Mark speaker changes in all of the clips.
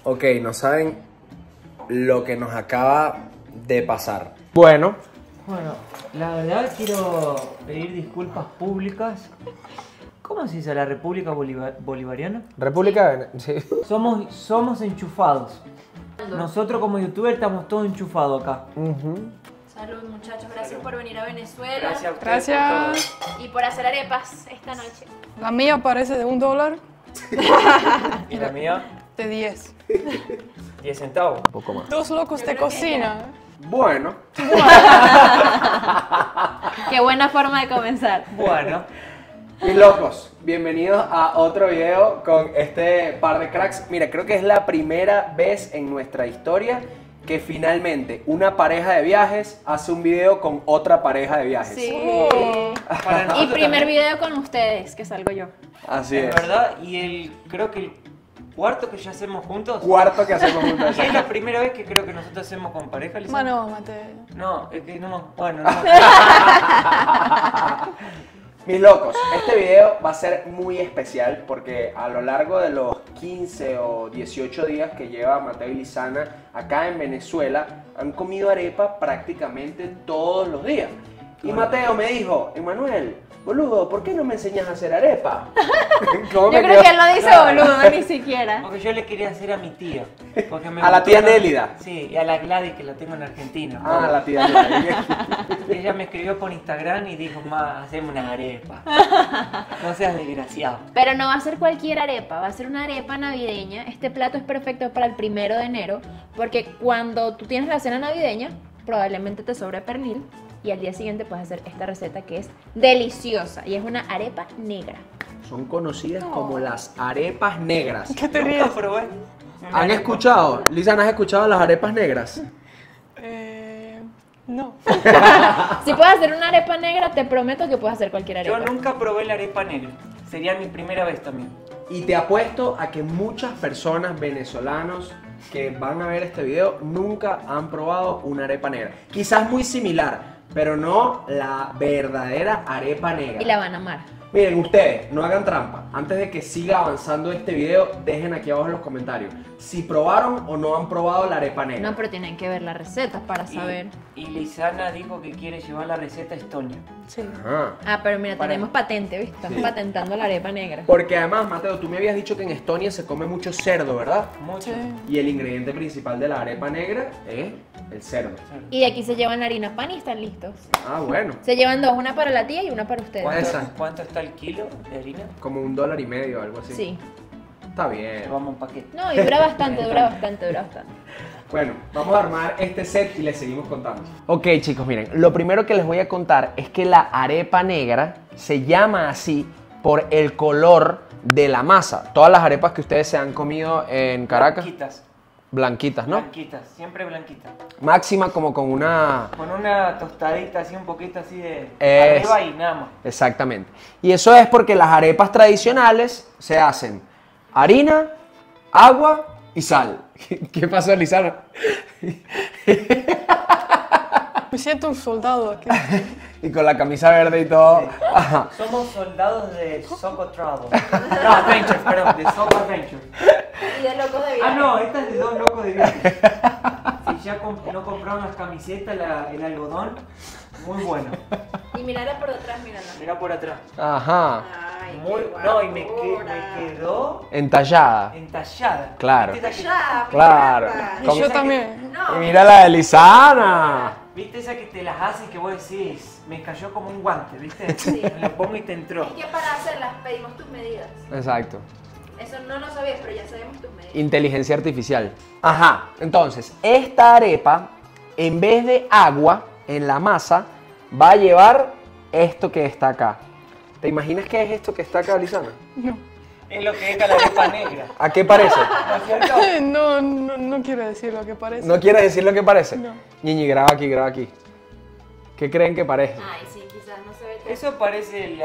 Speaker 1: Ok, no saben lo que nos acaba de pasar. Bueno,
Speaker 2: la verdad quiero pedir disculpas públicas. ¿Cómo se dice la República Bolivariana?
Speaker 1: República sí.
Speaker 2: Somos enchufados. Nosotros como youtubers estamos todos enchufados acá.
Speaker 3: Salud, muchachos, gracias por venir a Venezuela.
Speaker 2: Gracias a ustedes por
Speaker 4: Gracias.
Speaker 3: Y por hacer arepas esta noche.
Speaker 4: La mía parece de $1
Speaker 2: todo. Y la mía,
Speaker 4: de 10.
Speaker 2: 10 centavos.
Speaker 1: Un poco más.
Speaker 4: Dos locos de cocina.
Speaker 1: Bueno.
Speaker 3: Qué buena forma de comenzar.
Speaker 2: Bueno,
Speaker 1: Mis locos, bienvenidos a otro video con este par de cracks. Mira, creo que es la primera vez en nuestra historia que finalmente una pareja de viajes hace un video con otra pareja de viajes.
Speaker 3: Sí.
Speaker 2: para
Speaker 3: Y
Speaker 2: nosotros
Speaker 3: primer
Speaker 2: también,
Speaker 3: video con ustedes, que salgo yo.
Speaker 1: Así
Speaker 2: es
Speaker 1: es.
Speaker 2: verdad, y creo que el cuarto que ya hacemos juntos.
Speaker 1: Cuarto que hacemos juntos.
Speaker 2: Y es la primera vez que creo que nosotros hacemos con pareja, Lisa.
Speaker 4: Mano, mate.
Speaker 2: No, es que no, bueno, no.
Speaker 1: Mis locos, este video va a ser muy especial porque a lo largo de los 15 o 18 días que lleva Mateo y Lizana acá en Venezuela, han comido arepa prácticamente todos los días. Y Mateo me dijo, Emanuel, boludo, ¿por qué no me enseñas a hacer arepa? ¿Cómo
Speaker 3: Yo
Speaker 1: me
Speaker 3: creo
Speaker 1: quedó?
Speaker 3: que él no dice boludo, ni siquiera.
Speaker 2: Porque yo le quería hacer a mi tía. Porque me
Speaker 1: A la
Speaker 2: gustó
Speaker 1: tía Nélida.
Speaker 2: Sí, y a la Gladys que la tengo en Argentina.
Speaker 1: Ah, la tía Nélida.
Speaker 2: Ella me escribió por Instagram y dijo, ma, haceme una arepa. No seas desgraciado.
Speaker 3: Pero no va a ser cualquier arepa, va a ser una arepa navideña. Este plato es perfecto para el 1 de enero, porque cuando tú tienes la cena navideña, probablemente te sobre pernil y al día siguiente puedes hacer esta receta que es deliciosa y es una arepa negra.
Speaker 1: Son conocidas como las arepas negras.
Speaker 4: ¿Qué te
Speaker 2: Nunca
Speaker 4: ríes?
Speaker 2: probé. una
Speaker 1: ¿Han
Speaker 2: arepa.
Speaker 1: escuchado? Lizana, ¿has escuchado las arepas negras?
Speaker 4: No.
Speaker 3: Si puedes hacer una arepa negra, te prometo que puedes hacer cualquier
Speaker 2: Yo
Speaker 3: arepa.
Speaker 2: nunca probé la arepa negra. Sería mi primera vez también.
Speaker 1: Y te apuesto a que muchas personas venezolanos que van a ver este video nunca han probado una arepa negra. Quizás muy similar, pero no la verdadera arepa negra.
Speaker 3: Y la van a amar.
Speaker 1: Miren, ustedes, no hagan trampa. Antes de que siga avanzando este video, dejen aquí abajo en los comentarios si probaron o no han probado la arepa negra.
Speaker 3: No, pero tienen que ver la receta para saber.
Speaker 2: Y Lizana dijo que quiere llevar la receta a Estonia.
Speaker 4: Sí.
Speaker 1: Ajá.
Speaker 3: Ah, pero mira,
Speaker 1: Para-
Speaker 3: tenemos patente, ¿viste? Estamos
Speaker 1: Sí.
Speaker 3: patentando la arepa negra.
Speaker 1: Porque además, Mateo, tú me habías dicho que en Estonia se come mucho cerdo, ¿verdad?
Speaker 2: Mucho.
Speaker 4: Sí.
Speaker 1: Y el ingrediente principal de la arepa negra es el cerdo.
Speaker 3: Y de aquí se llevan la harina pan y están listos.
Speaker 1: Ah, bueno.
Speaker 3: Se llevan dos, una para la tía y una para ustedes.
Speaker 1: ¿Cuál es esa?
Speaker 2: ¿Cuánto está el kilo de harina?
Speaker 1: Como $1.50 o algo así.
Speaker 3: Sí.
Speaker 1: Está bien.
Speaker 2: Llevamos un paquete.
Speaker 3: No, y dura bastante, dura bastante, dura bastante.
Speaker 1: Bueno, vamos a armar este set y les seguimos contando. Ok, chicos, miren, lo primero que les voy a contar es que la arepa negra se llama así por el color de la masa. Todas las arepas que ustedes se han comido en Caracas,
Speaker 2: Blanquitas.
Speaker 1: blanquitas, ¿no?
Speaker 2: Blanquitas, siempre blanquitas.
Speaker 1: Máxima como con una...
Speaker 2: Con una tostadita así, un poquito así de
Speaker 1: Es-
Speaker 2: arriba y nada más.
Speaker 1: Exactamente. Y eso es porque las arepas tradicionales se hacen harina, agua y sal. ¿Qué pasó, Lizana?
Speaker 4: Me siento un soldado aquí.
Speaker 1: Y con la camisa verde y todo. Ajá.
Speaker 2: Somos soldados de Soco Travel. No, Adventure, perdón, de Soco Adventure.
Speaker 3: Y de locos de
Speaker 2: Ah, no, esta es de dos locos de viaje. Si ya no compraron las camisetas, el algodón, muy bueno.
Speaker 3: Y mirala por detrás, mírala.
Speaker 2: Mira por atrás.
Speaker 1: Ajá.
Speaker 3: Ay,
Speaker 2: Muy, no, y me quedó
Speaker 1: Entallada.
Speaker 2: entallada.
Speaker 1: Claro.
Speaker 2: ¿Viste esa que,
Speaker 1: Claro.
Speaker 4: Y
Speaker 1: Como-
Speaker 4: yo también.
Speaker 1: Y mira la de Lizana.
Speaker 2: ¿Viste esa que te las hace y que vos decís, me cayó como un guante, ¿viste?
Speaker 3: Sí.
Speaker 2: Me lo pongo y te entró.
Speaker 3: Es que para hacerlas pedimos tus medidas.
Speaker 1: Exacto.
Speaker 3: Eso no lo sabías, pero ya sabemos tus medidas.
Speaker 1: Inteligencia artificial. Ajá. Entonces, esta arepa, en vez de agua en la masa, va a llevar esto que está acá. ¿Te imaginas qué es esto que está acá, Lizana?
Speaker 2: Es lo que deja la arepa negra.
Speaker 1: ¿A qué parece?
Speaker 2: ¿No es cierto?
Speaker 4: No quiero decir lo que parece.
Speaker 1: ¿No quieres decir lo que parece?
Speaker 4: No.
Speaker 1: Ñiñi, graba aquí, graba aquí. ¿Qué creen que parece?
Speaker 3: Ay, sí, quizás no se ve tan...
Speaker 2: Eso parece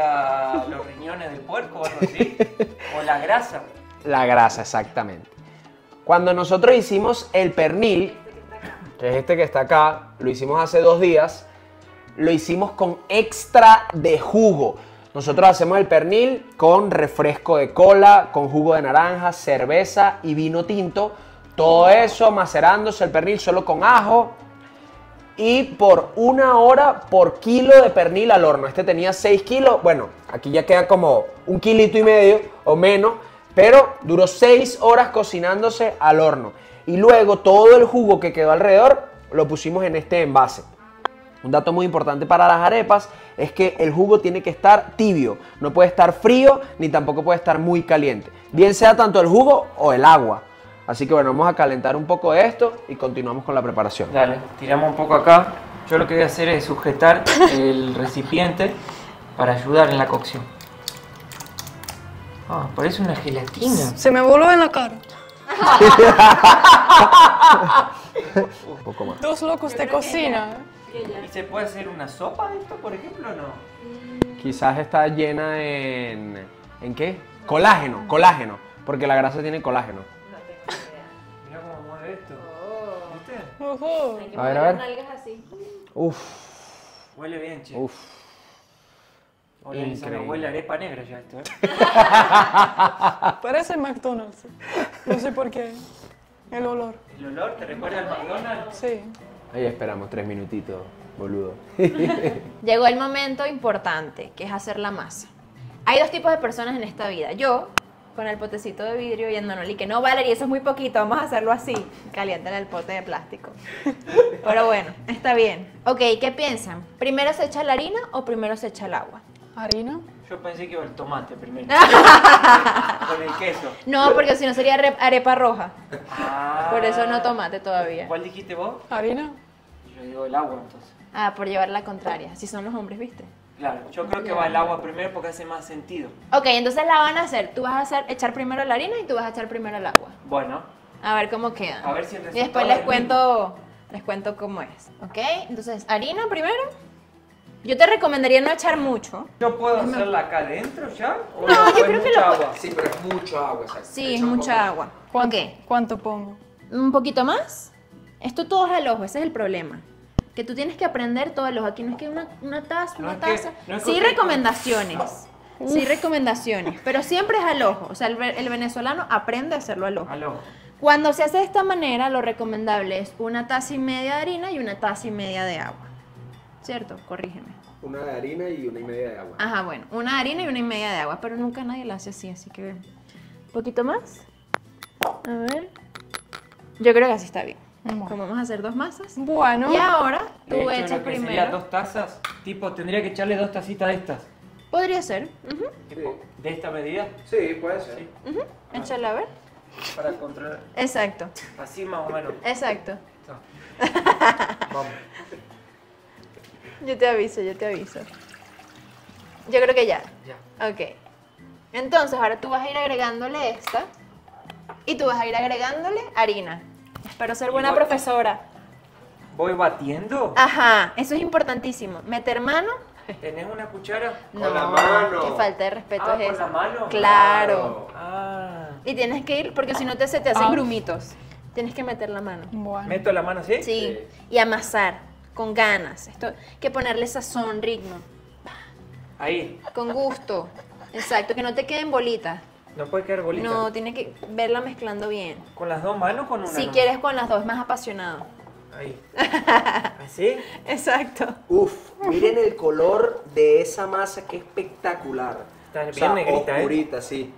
Speaker 2: los riñones del puerco o algo así. O la grasa.
Speaker 1: La grasa, exactamente. Cuando nosotros hicimos el pernil, que es este que está acá, lo hicimos hace 2 días, lo hicimos con extra de jugo. Nosotros hacemos el pernil con refresco de cola, con jugo de naranja, cerveza y vino tinto, Todo eso macerándose el pernil solo con ajo. Y por 1 hora por kilo de pernil al horno. Este tenía 6 kilos. Bueno, aquí ya queda como 1,5 kilos o menos. Pero duró 6 horas cocinándose al horno. Y luego todo el jugo que quedó alrededor lo pusimos en este envase. Un dato muy importante para las arepas es que el jugo tiene que estar tibio. No puede estar frío ni tampoco puede estar muy caliente. Bien sea tanto el jugo o el agua. Así que bueno, vamos a calentar un poco de esto y continuamos con la preparación.
Speaker 2: Dale, tiramos un poco acá. Yo lo que voy a hacer es sujetar el recipiente para ayudar en la cocción. Ah, parece una gelatina.
Speaker 4: Se me voló en la cara.
Speaker 1: Un poco más.
Speaker 4: Dos locos de cocina.
Speaker 2: ¿Y se puede hacer una sopa de esto, por ejemplo, o no?
Speaker 1: Quizás está llena en... ¿En qué? Colágeno, colágeno. Porque la grasa tiene colágeno.
Speaker 2: Mira cómo mueve esto. ¿Viste?
Speaker 4: Ujú.
Speaker 3: Hay que
Speaker 1: A ver,
Speaker 3: poner
Speaker 1: a ver.
Speaker 3: las nalgas así.
Speaker 1: Uf,
Speaker 2: Huele bien, che.
Speaker 1: uf.
Speaker 2: Hola, Lizana,
Speaker 1: increíble.
Speaker 2: huele a arepa negra ya esto, ¿eh?
Speaker 4: Parece McDonald's. No sé por qué. El olor.
Speaker 2: ¿El olor te recuerda al McDonald's?
Speaker 4: Sí.
Speaker 1: Ahí esperamos 3 minutitos, boludo.
Speaker 3: Llegó el momento importante, que es hacer la masa. Hay 2 tipos de personas en esta vida. Yo, con el potecito de vidrio, y Andonoli, que no, Valeria, eso es muy poquito, vamos a hacerlo así. Calientan el pote de plástico. Pero bueno, está bien. Ok, ¿qué piensan? ¿Primero se echa la harina o primero se echa el agua?
Speaker 4: Harina.
Speaker 2: Yo pensé que iba el tomate primero. Con el queso.
Speaker 3: No, porque si no sería arepa roja.
Speaker 2: Ah.
Speaker 3: Por eso no tomate todavía.
Speaker 2: ¿Cuál dijiste vos?
Speaker 4: Harina.
Speaker 2: Yo digo el agua, entonces.
Speaker 3: Ah, por llevar la contraria. Así son los hombres, ¿viste?
Speaker 2: Claro, yo creo que va el agua primero porque hace más sentido.
Speaker 3: Ok, entonces la van a hacer. Tú vas a echar primero la harina y tú vas a echar primero el agua.
Speaker 2: Bueno,
Speaker 3: A ver cómo queda.
Speaker 2: a ver si el
Speaker 3: Y
Speaker 2: resultado
Speaker 3: después
Speaker 2: es el mismo.
Speaker 3: les cuento cómo es. ¿Ok? Entonces, harina primero. Yo te recomendaría no echar mucho.
Speaker 2: ¿Yo puedo hacerla acá adentro ya? ¿O
Speaker 3: No, yo
Speaker 2: es
Speaker 3: creo que
Speaker 2: mucha
Speaker 3: lo
Speaker 2: agua?
Speaker 1: Sí, pero es mucho agua, exacto.
Speaker 3: Sí, es mucha agua.
Speaker 4: ¿Cuánto,
Speaker 3: Ok.
Speaker 4: ¿Cuánto pongo?
Speaker 3: ¿Un poquito más? Esto todo es al ojo, ese es el problema. Que tú tienes que aprender todo al ojo. Aquí no es que una taza,
Speaker 2: No
Speaker 3: una
Speaker 2: es que-
Speaker 3: taza.
Speaker 2: no es
Speaker 3: Sí,
Speaker 2: que-
Speaker 3: recomendaciones. Sí, recomendaciones. Pero siempre es al ojo. O sea, el venezolano aprende a hacerlo al ojo.
Speaker 2: Aló.
Speaker 3: Cuando se hace de esta manera, lo recomendable es 1,5 tazas de harina y 1,5 tazas de agua. ¿Cierto? Corrígeme.
Speaker 1: Una de harina y 1,5 de agua.
Speaker 3: Ajá, bueno, 1 de harina y 1,5 de agua, pero nunca nadie lo hace así que un poquito más. A ver. Yo creo que así está bien.
Speaker 4: Bueno.
Speaker 3: Como vamos a hacer 2 masas.
Speaker 4: Bueno.
Speaker 3: Y ahora
Speaker 2: De
Speaker 3: tú
Speaker 2: hecho,
Speaker 3: echas
Speaker 2: lo que sería
Speaker 3: primero.
Speaker 2: 2 tazas, tipo, tendría que echarle 2 tacitas de estas.
Speaker 3: Podría ser. Ujú,
Speaker 2: ¿De esta medida?
Speaker 1: Sí, puede ser.
Speaker 2: Sí.
Speaker 3: ujú. Échale a ver.
Speaker 2: Para controlar.
Speaker 3: Exacto,
Speaker 2: Así más o menos.
Speaker 3: exacto.
Speaker 2: No. Vamos.
Speaker 3: Yo te aviso, yo te aviso. Yo creo que ya.
Speaker 2: Ya.
Speaker 3: Ok. Entonces, ahora tú vas a ir agregándole esta. Y tú vas a ir agregándole harina. Espero ser buena
Speaker 2: Igual.
Speaker 3: profesora.
Speaker 2: ¿Voy batiendo?
Speaker 3: Ajá, eso es importantísimo. Meter mano.
Speaker 2: ¿Tenés una cuchara?
Speaker 1: Con la mano.
Speaker 3: Qué falta de respeto
Speaker 2: Ah,
Speaker 3: es
Speaker 2: ¿con
Speaker 3: esa.
Speaker 2: la mano?
Speaker 3: Claro.
Speaker 2: Ah.
Speaker 3: Y tienes que ir, porque si no se te hacen
Speaker 4: Ah.
Speaker 3: grumitos. Tienes que meter la mano.
Speaker 4: Bueno.
Speaker 2: ¿Meto la mano así?
Speaker 3: Sí. Y amasar. Con ganas. Esto, que ponerle sazón, ritmo.
Speaker 2: Ahí.
Speaker 3: Con gusto. Exacto, que no te queden bolitas.
Speaker 2: No puede quedar bolita.
Speaker 3: No, tienes que verla mezclando bien.
Speaker 2: ¿Con las 2 manos o con una?
Speaker 3: Si
Speaker 2: nomás?
Speaker 3: quieres con las dos, más apasionado.
Speaker 2: Ahí. ¿Así?
Speaker 3: Exacto.
Speaker 1: Uf, miren el color de esa masa, que espectacular.
Speaker 2: Está bien negrita,
Speaker 1: oscurita, sí.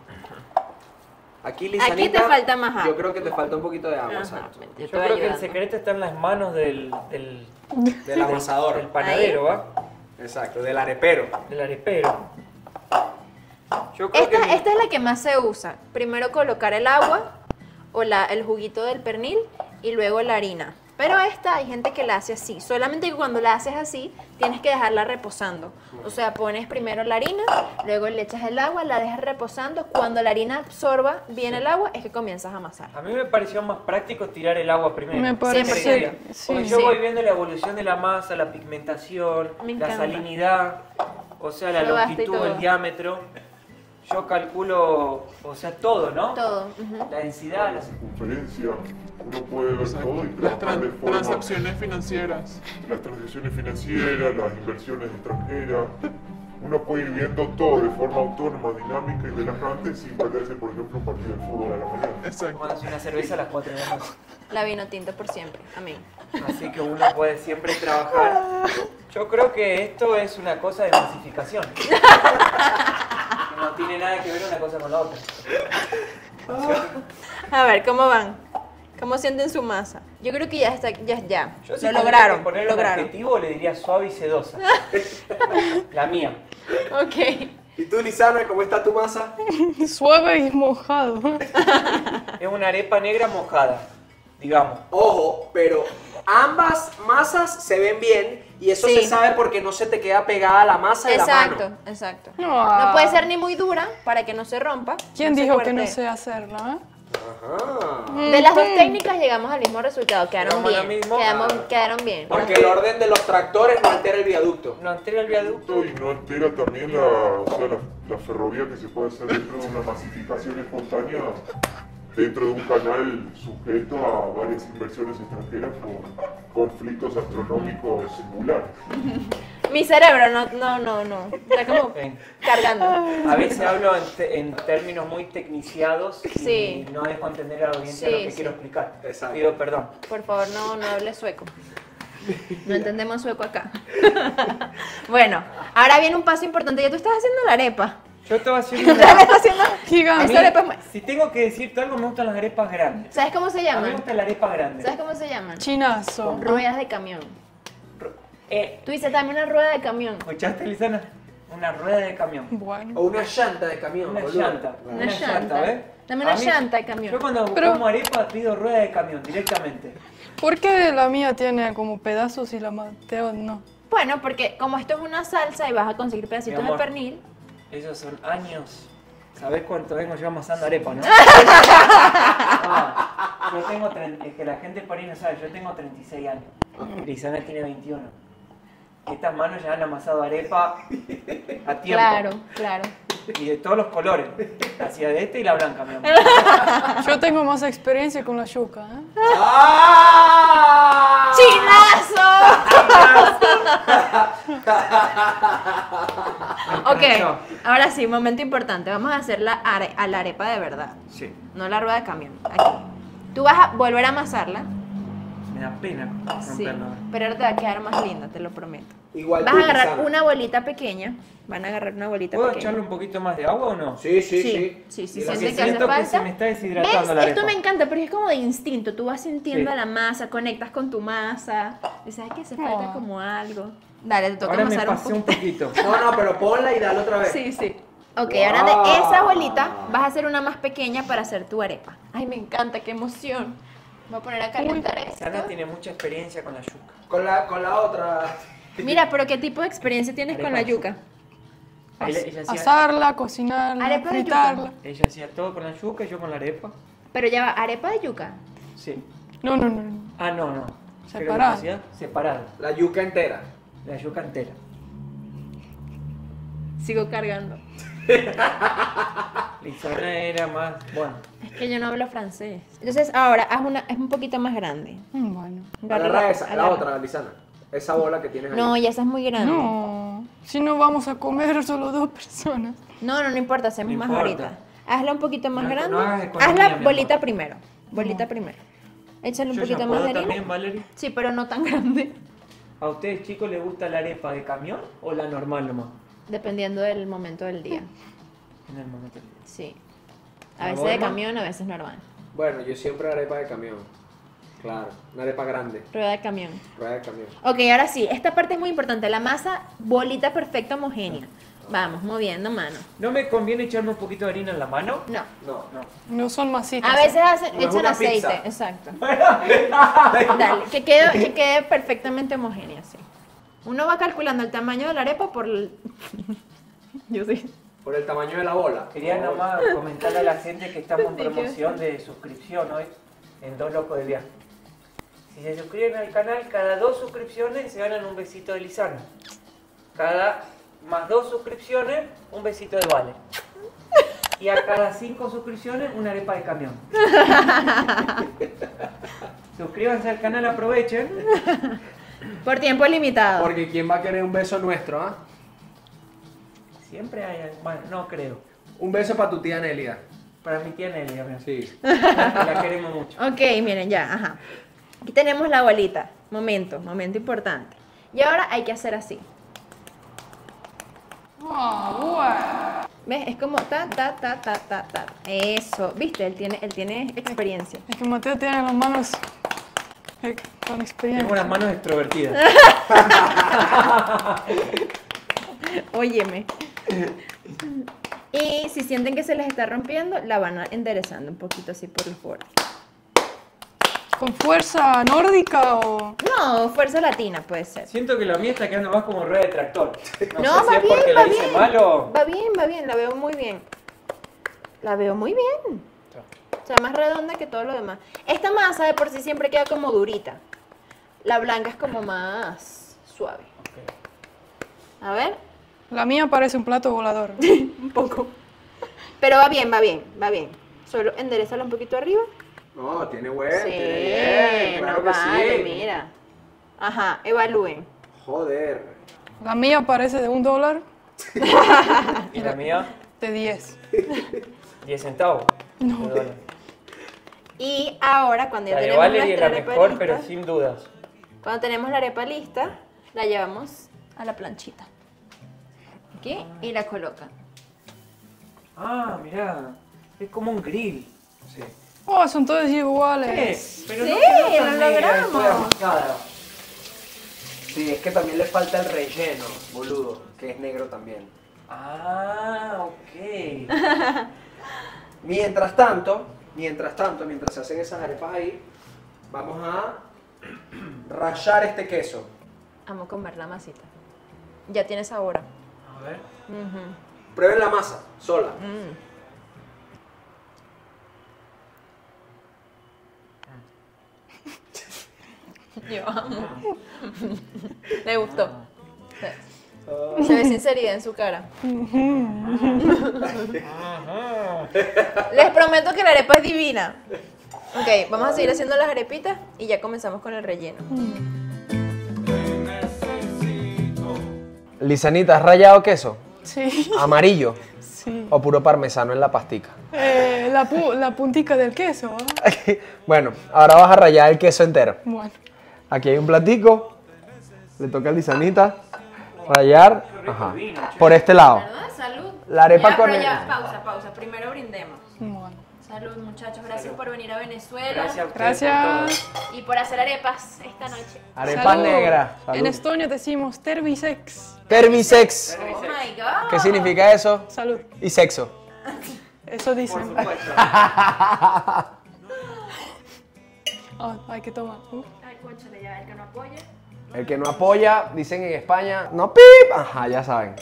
Speaker 1: Aquí,
Speaker 3: Aquí
Speaker 1: Lisanita,
Speaker 3: te falta más agua.
Speaker 1: Yo creo que te falta un poquito de agua,
Speaker 3: Ajá,
Speaker 1: exacto.
Speaker 3: yo
Speaker 2: Yo
Speaker 3: te voy
Speaker 2: creo que el
Speaker 3: ayudando.
Speaker 2: secreto está en las manos del
Speaker 1: Del amasador.
Speaker 2: del panadero, ¿va?
Speaker 1: Exacto, del arepero.
Speaker 2: Del arepero. Yo creo que...
Speaker 3: Esta es la que más se usa. Primero colocar el agua o el juguito del pernil y luego la harina. Pero esta hay gente que la hace así. Solamente que cuando la haces así, tienes que dejarla reposando. O sea, pones primero la harina, luego le echas el agua, la dejas reposando. Cuando la harina absorba bien el agua, es que comienzas a amasar.
Speaker 2: A mí me pareció más práctico tirar el agua primero.
Speaker 4: Me parece.
Speaker 3: Siempre.
Speaker 2: Porque
Speaker 4: Sí.
Speaker 2: yo
Speaker 3: Sí.
Speaker 2: voy viendo la evolución de la masa, la pigmentación,
Speaker 3: Me
Speaker 2: la
Speaker 3: encanta.
Speaker 2: salinidad, o sea, la
Speaker 3: Lo basta y
Speaker 2: longitud,
Speaker 3: todo.
Speaker 2: el diámetro. Yo calculo, o sea, todo, ¿no?
Speaker 3: Todo. Ujú.
Speaker 2: La densidad, la
Speaker 5: Conferencia, uno puede ver todo y
Speaker 6: Las
Speaker 5: trabajar de forma...
Speaker 6: transacciones financieras.
Speaker 5: Las transacciones financieras, las inversiones extranjeras. uno puede ir viendo todo de forma autónoma, dinámica y relajante sin perderse, por ejemplo, un partido de fútbol a la mañana.
Speaker 4: Exacto.
Speaker 2: Tomándose una cerveza a las 4 de la noche.
Speaker 3: La vino tinto por siempre. Amén.
Speaker 2: Así que uno puede siempre trabajar. Yo creo que esto es una cosa de masificación. Que no tiene nada que ver una cosa con la otra.
Speaker 3: A ver, ¿cómo van? ¿Cómo sienten su masa? Yo creo que ya está, ya.
Speaker 2: Yo si
Speaker 3: Lo
Speaker 2: tuviera
Speaker 3: lograron,
Speaker 2: que ponerle
Speaker 3: lo
Speaker 2: un
Speaker 3: lograron.
Speaker 2: adjetivo le diría suave y sedosa. La mía.
Speaker 3: Ok.
Speaker 1: ¿Y tú, Lisana, cómo está tu masa?
Speaker 4: Suave y mojado.
Speaker 2: Es una arepa negra mojada, digamos.
Speaker 1: Ojo, pero ambas masas se ven bien y eso
Speaker 3: Sí.
Speaker 1: se sabe porque no se te queda pegada la masa de la
Speaker 3: Exacto,
Speaker 1: mano.
Speaker 3: exacto.
Speaker 4: No,
Speaker 3: No puede ser ni muy dura para que no se rompa.
Speaker 4: ¿Quién
Speaker 3: se
Speaker 4: dijo que no
Speaker 3: cuerte.
Speaker 4: sé hacerla?
Speaker 1: Ajá.
Speaker 3: De las dos técnicas llegamos al mismo resultado. Quedaron
Speaker 2: Llegamos a lo
Speaker 3: bien.
Speaker 2: mismo.
Speaker 3: Quedaron bien.
Speaker 1: Porque el orden de los tractores no altera el viaducto.
Speaker 2: No entera el viaducto.
Speaker 5: Y no altera también la ferrovía que se puede hacer dentro de una masificación espontánea, dentro de un canal sujeto a varias inversiones extranjeras por conflictos astronómicos singulares.
Speaker 3: Mi cerebro no. Está como
Speaker 2: Ven.
Speaker 3: cargando.
Speaker 2: A veces hablo en términos muy tecniciados y
Speaker 3: Sí.
Speaker 2: no dejo entender a la audiencia
Speaker 3: Sí,
Speaker 2: lo que
Speaker 3: sí.
Speaker 2: quiero explicar.
Speaker 1: Exacto.
Speaker 2: Pido perdón.
Speaker 3: Por favor, no hables sueco. No entendemos sueco acá. Bueno, ahora viene un paso importante. Ya tú estás haciendo la arepa.
Speaker 2: Yo estaba haciendo
Speaker 3: Ya la
Speaker 2: una...
Speaker 3: estás haciendo.
Speaker 2: A mí,
Speaker 4: Gigante.
Speaker 3: Esa arepa es muy-
Speaker 2: si tengo que decirte algo, me gustan las arepas grandes.
Speaker 3: ¿Sabes cómo se
Speaker 2: A mí me
Speaker 3: llaman?
Speaker 2: gusta la arepa grande.
Speaker 3: ¿Sabes cómo se llaman?
Speaker 4: Chinazo.
Speaker 3: Ruedas de camión. Tú dices también una rueda de camión.
Speaker 2: ¿Escuchaste, Lisana? Una rueda de camión.
Speaker 4: Bueno.
Speaker 1: O una llanta de camión.
Speaker 2: Una
Speaker 1: boludo.
Speaker 2: llanta.
Speaker 3: Una llanta.
Speaker 2: ¿ves?
Speaker 3: Dame una
Speaker 2: A mí-
Speaker 3: llanta de camión.
Speaker 2: Yo cuando
Speaker 4: Pero-
Speaker 2: como arepa pido rueda de camión directamente.
Speaker 4: ¿Por qué la mía tiene como pedazos y la Mateo no?
Speaker 3: Bueno, porque como esto es una salsa y vas a conseguir pedacitos
Speaker 2: Mi
Speaker 3: de
Speaker 2: amor.
Speaker 3: pernil.
Speaker 2: Esos son años. ¿Sabés cuánto vengo yo amasando arepa, no? Yo tengo es que la gente por ahí no sabe, yo tengo 36 años. Lisana tiene 21. Estas manos ya han amasado arepa a tiempo.
Speaker 3: Claro.
Speaker 2: Y de todos los colores. Hacia de este y la blanca, mi amor.
Speaker 4: Yo tengo más experiencia con la yuca, ¿eh?
Speaker 1: ¡Ah!
Speaker 3: ¡Chinazo! Ok, ahora sí, momento importante. Vamos a hacer a la arepa de verdad.
Speaker 2: Sí.
Speaker 3: No la rueda de camión. Aquí. Tú vas a volver a amasarla.
Speaker 2: Me da pena
Speaker 3: Sí.
Speaker 2: romperla.
Speaker 3: Pero ahora te va a quedar más linda, te lo prometo.
Speaker 1: Igual
Speaker 3: Vas
Speaker 1: tú,
Speaker 3: a agarrar
Speaker 1: Lisana.
Speaker 3: una bolita pequeña. Van a agarrar una bolita
Speaker 2: ¿Puedo
Speaker 3: pequeña.
Speaker 2: echarle un poquito más de agua o no?
Speaker 1: Sí.
Speaker 3: Sí,
Speaker 1: Y
Speaker 3: si
Speaker 1: la
Speaker 2: Porque
Speaker 3: sientes que hace
Speaker 2: siento que se
Speaker 3: falta.
Speaker 2: me está
Speaker 3: ¿Ves?
Speaker 2: deshidratando la arepa.
Speaker 3: Esto me encanta, pero es como de instinto. Tú vas sintiendo
Speaker 2: Sí.
Speaker 3: la masa, conectas con tu masa. Y sabes que hace falta
Speaker 4: Oh.
Speaker 3: como algo. Dale, te toca
Speaker 2: Ahora me
Speaker 3: amasar un
Speaker 2: pasé un
Speaker 3: poquito.
Speaker 2: poquito.
Speaker 1: No, pero ponla y dale otra vez.
Speaker 3: Sí. Ok,
Speaker 1: Wow.
Speaker 3: ahora de esa bolita vas a hacer una más pequeña para hacer tu arepa. Ay, me encanta, qué emoción. Voy a poner a calentar esto.
Speaker 2: Sana tiene mucha experiencia con la yuca.
Speaker 1: Con la otra.
Speaker 3: Mira, pero ¿qué tipo de experiencia tienes con la
Speaker 2: Arepa.
Speaker 3: yuca?
Speaker 2: Ella hacía,
Speaker 4: Asarla, cocinarla,
Speaker 3: Arepa de
Speaker 4: fritarla.
Speaker 2: ella hacía todo con la yuca y yo con la arepa.
Speaker 3: Pero ya va, arepa de yuca.
Speaker 2: Sí.
Speaker 4: No.
Speaker 2: Ah, no. ¿Qué era lo que
Speaker 4: Separada.
Speaker 2: hacía? Separada.
Speaker 1: La yuca entera.
Speaker 2: La yuca entera.
Speaker 3: Sigo cargando.
Speaker 2: Lisana era más, bueno,
Speaker 3: Es que yo no hablo francés. Entonces, ahora haz una, es un poquito más grande.
Speaker 4: Bueno.
Speaker 1: Agarra esa, la
Speaker 3: agarra.
Speaker 1: otra, Lisana. Esa bola que tienes ahí.
Speaker 3: No, ya esa es muy grande.
Speaker 4: No. Si no vamos a comer solo 2 personas.
Speaker 3: No importa, hacemos
Speaker 2: No
Speaker 3: más
Speaker 2: importa.
Speaker 3: ahorita. Hazla un poquito más
Speaker 2: No,
Speaker 3: grande.
Speaker 2: no hagas economía,
Speaker 3: Hazla
Speaker 2: mi
Speaker 3: bolita
Speaker 2: amor.
Speaker 3: primero. Bolita primero. Échale un
Speaker 2: yo
Speaker 3: poquito
Speaker 2: ya
Speaker 3: más
Speaker 2: puedo
Speaker 3: de harina.
Speaker 2: también, Valerie.
Speaker 3: Sí, pero no tan grande.
Speaker 2: ¿A ustedes chicos les gusta la arepa de camión o la normal nomás?
Speaker 3: Dependiendo del momento del día.
Speaker 2: En el momento.
Speaker 3: Sí. A
Speaker 2: ¿La
Speaker 3: veces de
Speaker 2: normal?
Speaker 3: camión, a veces normal.
Speaker 1: Bueno, yo siempre arepa de camión. Claro, una arepa grande.
Speaker 3: Rueda de camión.
Speaker 1: Rueda de camión.
Speaker 3: Ok, ahora sí, esta parte es muy importante. La masa, bolita perfecta, homogénea. Vamos, moviendo mano.
Speaker 2: ¿No me conviene echarme un poquito de harina en la mano?
Speaker 3: No.
Speaker 1: No.
Speaker 4: No son masitas.
Speaker 3: A veces hacen,
Speaker 1: No es
Speaker 3: echan
Speaker 1: una
Speaker 3: aceite,
Speaker 1: pizza.
Speaker 3: exacto. Dale, que quede perfectamente homogénea, sí. Uno va calculando el tamaño de la arepa por el... Yo sí.
Speaker 1: Por el tamaño de la bola.
Speaker 2: Quería nada más comentarle a la gente que estamos en
Speaker 3: Sí, que-
Speaker 2: promoción de suscripción hoy en Dos Locos de Viaje. Si se suscriben al canal, cada 2 suscripciones se ganan un besito de Lisana. Cada más 2 suscripciones, un besito de Vale. Y a cada 5 suscripciones, una arepa de camión. Suscríbanse al canal, aprovechen.
Speaker 3: Por tiempo limitado.
Speaker 1: Porque ¿quién va a querer un beso nuestro, ah?
Speaker 2: Siempre hay, bueno, no creo.
Speaker 1: Un beso para tu tía Nelia.
Speaker 2: Para mi tía Nelia,
Speaker 1: Sí.
Speaker 2: la queremos mucho.
Speaker 3: Ok, miren ya, ajá. Aquí tenemos la bolita. Momento importante. Y ahora hay que hacer así. ¿Ves? Es como ta. Eso, ¿viste? Él tiene experiencia.
Speaker 4: Es que Mateo tiene las manos con experiencia.
Speaker 2: Tengo unas manos extrovertidas.
Speaker 3: Óyeme. Y si sienten que se les está rompiendo, la van enderezando un poquito así por los bordes.
Speaker 4: ¿Con fuerza nórdica o...?
Speaker 3: No, fuerza latina puede ser.
Speaker 2: Siento que la mía está quedando más como rueda de tractor.
Speaker 3: No,
Speaker 2: sé si
Speaker 3: va
Speaker 2: es
Speaker 3: bien,
Speaker 2: porque
Speaker 3: va
Speaker 2: la hice
Speaker 3: bien.
Speaker 2: mal o...
Speaker 3: Va bien, la veo muy bien. La veo muy bien. O sea, más redonda que todo lo demás. Esta masa de por sí siempre queda como durita. La blanca es como más suave. A ver,
Speaker 4: La mía parece un plato volador.
Speaker 3: un poco. Pero va bien. Solo enderezalo un poquito arriba.
Speaker 1: No, tiene buen,
Speaker 3: Sí,
Speaker 1: tiene bien, claro
Speaker 3: no
Speaker 1: que
Speaker 3: vale,
Speaker 1: sí.
Speaker 3: mira. Ajá, evalúen.
Speaker 1: Joder.
Speaker 4: La mía parece de $1,
Speaker 2: Y la mía,
Speaker 4: de 10.
Speaker 2: 10 centavos.
Speaker 4: No.
Speaker 2: de dólar.
Speaker 3: Y ahora, cuando ya
Speaker 2: La de
Speaker 3: tenemos
Speaker 2: Valerie es la
Speaker 3: nuestra arepa
Speaker 2: mejor,
Speaker 3: lista,
Speaker 2: pero sin dudas.
Speaker 3: cuando tenemos la arepa lista, la llevamos a la planchita. Aquí, y la colocan.
Speaker 2: Ah, mirá. Es como un grill.
Speaker 1: Sí.
Speaker 4: Oh, son todos iguales.
Speaker 2: Pero
Speaker 3: Sí,
Speaker 2: no quedó tan
Speaker 3: lo
Speaker 2: negra,
Speaker 3: logramos.
Speaker 2: estoy ajustada.
Speaker 1: Sí, es que también le falta el relleno, boludo, que es negro también.
Speaker 2: Ah, ok.
Speaker 1: Mientras tanto, mientras se hacen esas arepas ahí, vamos a rallar este queso.
Speaker 3: Vamos a comer la masita. Ya tiene sabor.
Speaker 2: A ver.
Speaker 1: Prueben la masa, sola.
Speaker 3: Yo amo. Le gustó. Se ve sinceridad en su cara. Les prometo que la arepa es divina. Ok, vamos a seguir haciendo las arepitas y ya comenzamos con el relleno.
Speaker 1: Lisanita, ¿has rallado queso?
Speaker 4: Sí,
Speaker 1: ¿Amarillo
Speaker 4: sí.
Speaker 1: o puro parmesano en la pastica?
Speaker 4: La puntica del queso, ¿eh?
Speaker 1: Bueno, ahora vas a rallar el queso entero.
Speaker 4: Bueno.
Speaker 1: Aquí hay un platico, le toca a Lisanita rallar, ajá, por este lado.
Speaker 3: ¿Verdad? Salud.
Speaker 1: La arepa
Speaker 3: Ya,
Speaker 1: con
Speaker 3: pero
Speaker 1: el-
Speaker 3: ya, pausa. Primero brindemos.
Speaker 4: Bueno.
Speaker 3: Salud, muchachos. Gracias por venir a Venezuela
Speaker 2: Gracias a ustedes por
Speaker 4: Gracias.
Speaker 3: y por hacer arepas esta noche.
Speaker 1: Arepa
Speaker 4: Salud.
Speaker 1: negra.
Speaker 4: En
Speaker 1: Salud.
Speaker 4: Estonia decimos termisex.
Speaker 1: Termisex.
Speaker 3: Oh my god.
Speaker 1: ¿Qué significa eso?
Speaker 4: Salud.
Speaker 1: Y sexo.
Speaker 4: Eso
Speaker 2: todo. Por
Speaker 4: dicen.
Speaker 2: supuesto.
Speaker 4: Oh, hay que tomar.
Speaker 3: Ay, cónchale, ya, el que no apoya.
Speaker 1: El que no apoya, dicen en España, no pip. Ajá, ya saben.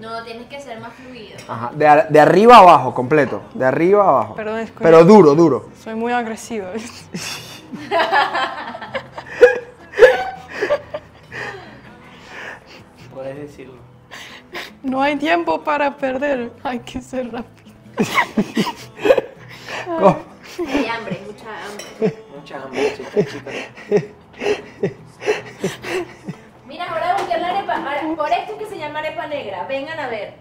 Speaker 3: No, tienes que ser más fluido.
Speaker 1: Ajá, de arriba a abajo, completo. De arriba a abajo.
Speaker 4: Perdón, es que
Speaker 1: Pero duro.
Speaker 4: soy muy agresiva.
Speaker 2: Podés decirlo.
Speaker 4: No hay tiempo para perder. Hay que ser rápido.
Speaker 3: Hay hambre, mucha hambre.
Speaker 2: Mucha hambre, chicas.
Speaker 3: Mira, ahora voy a buscar la arepa. Ahora, por esto es que se llama arepa negra. Vengan a ver.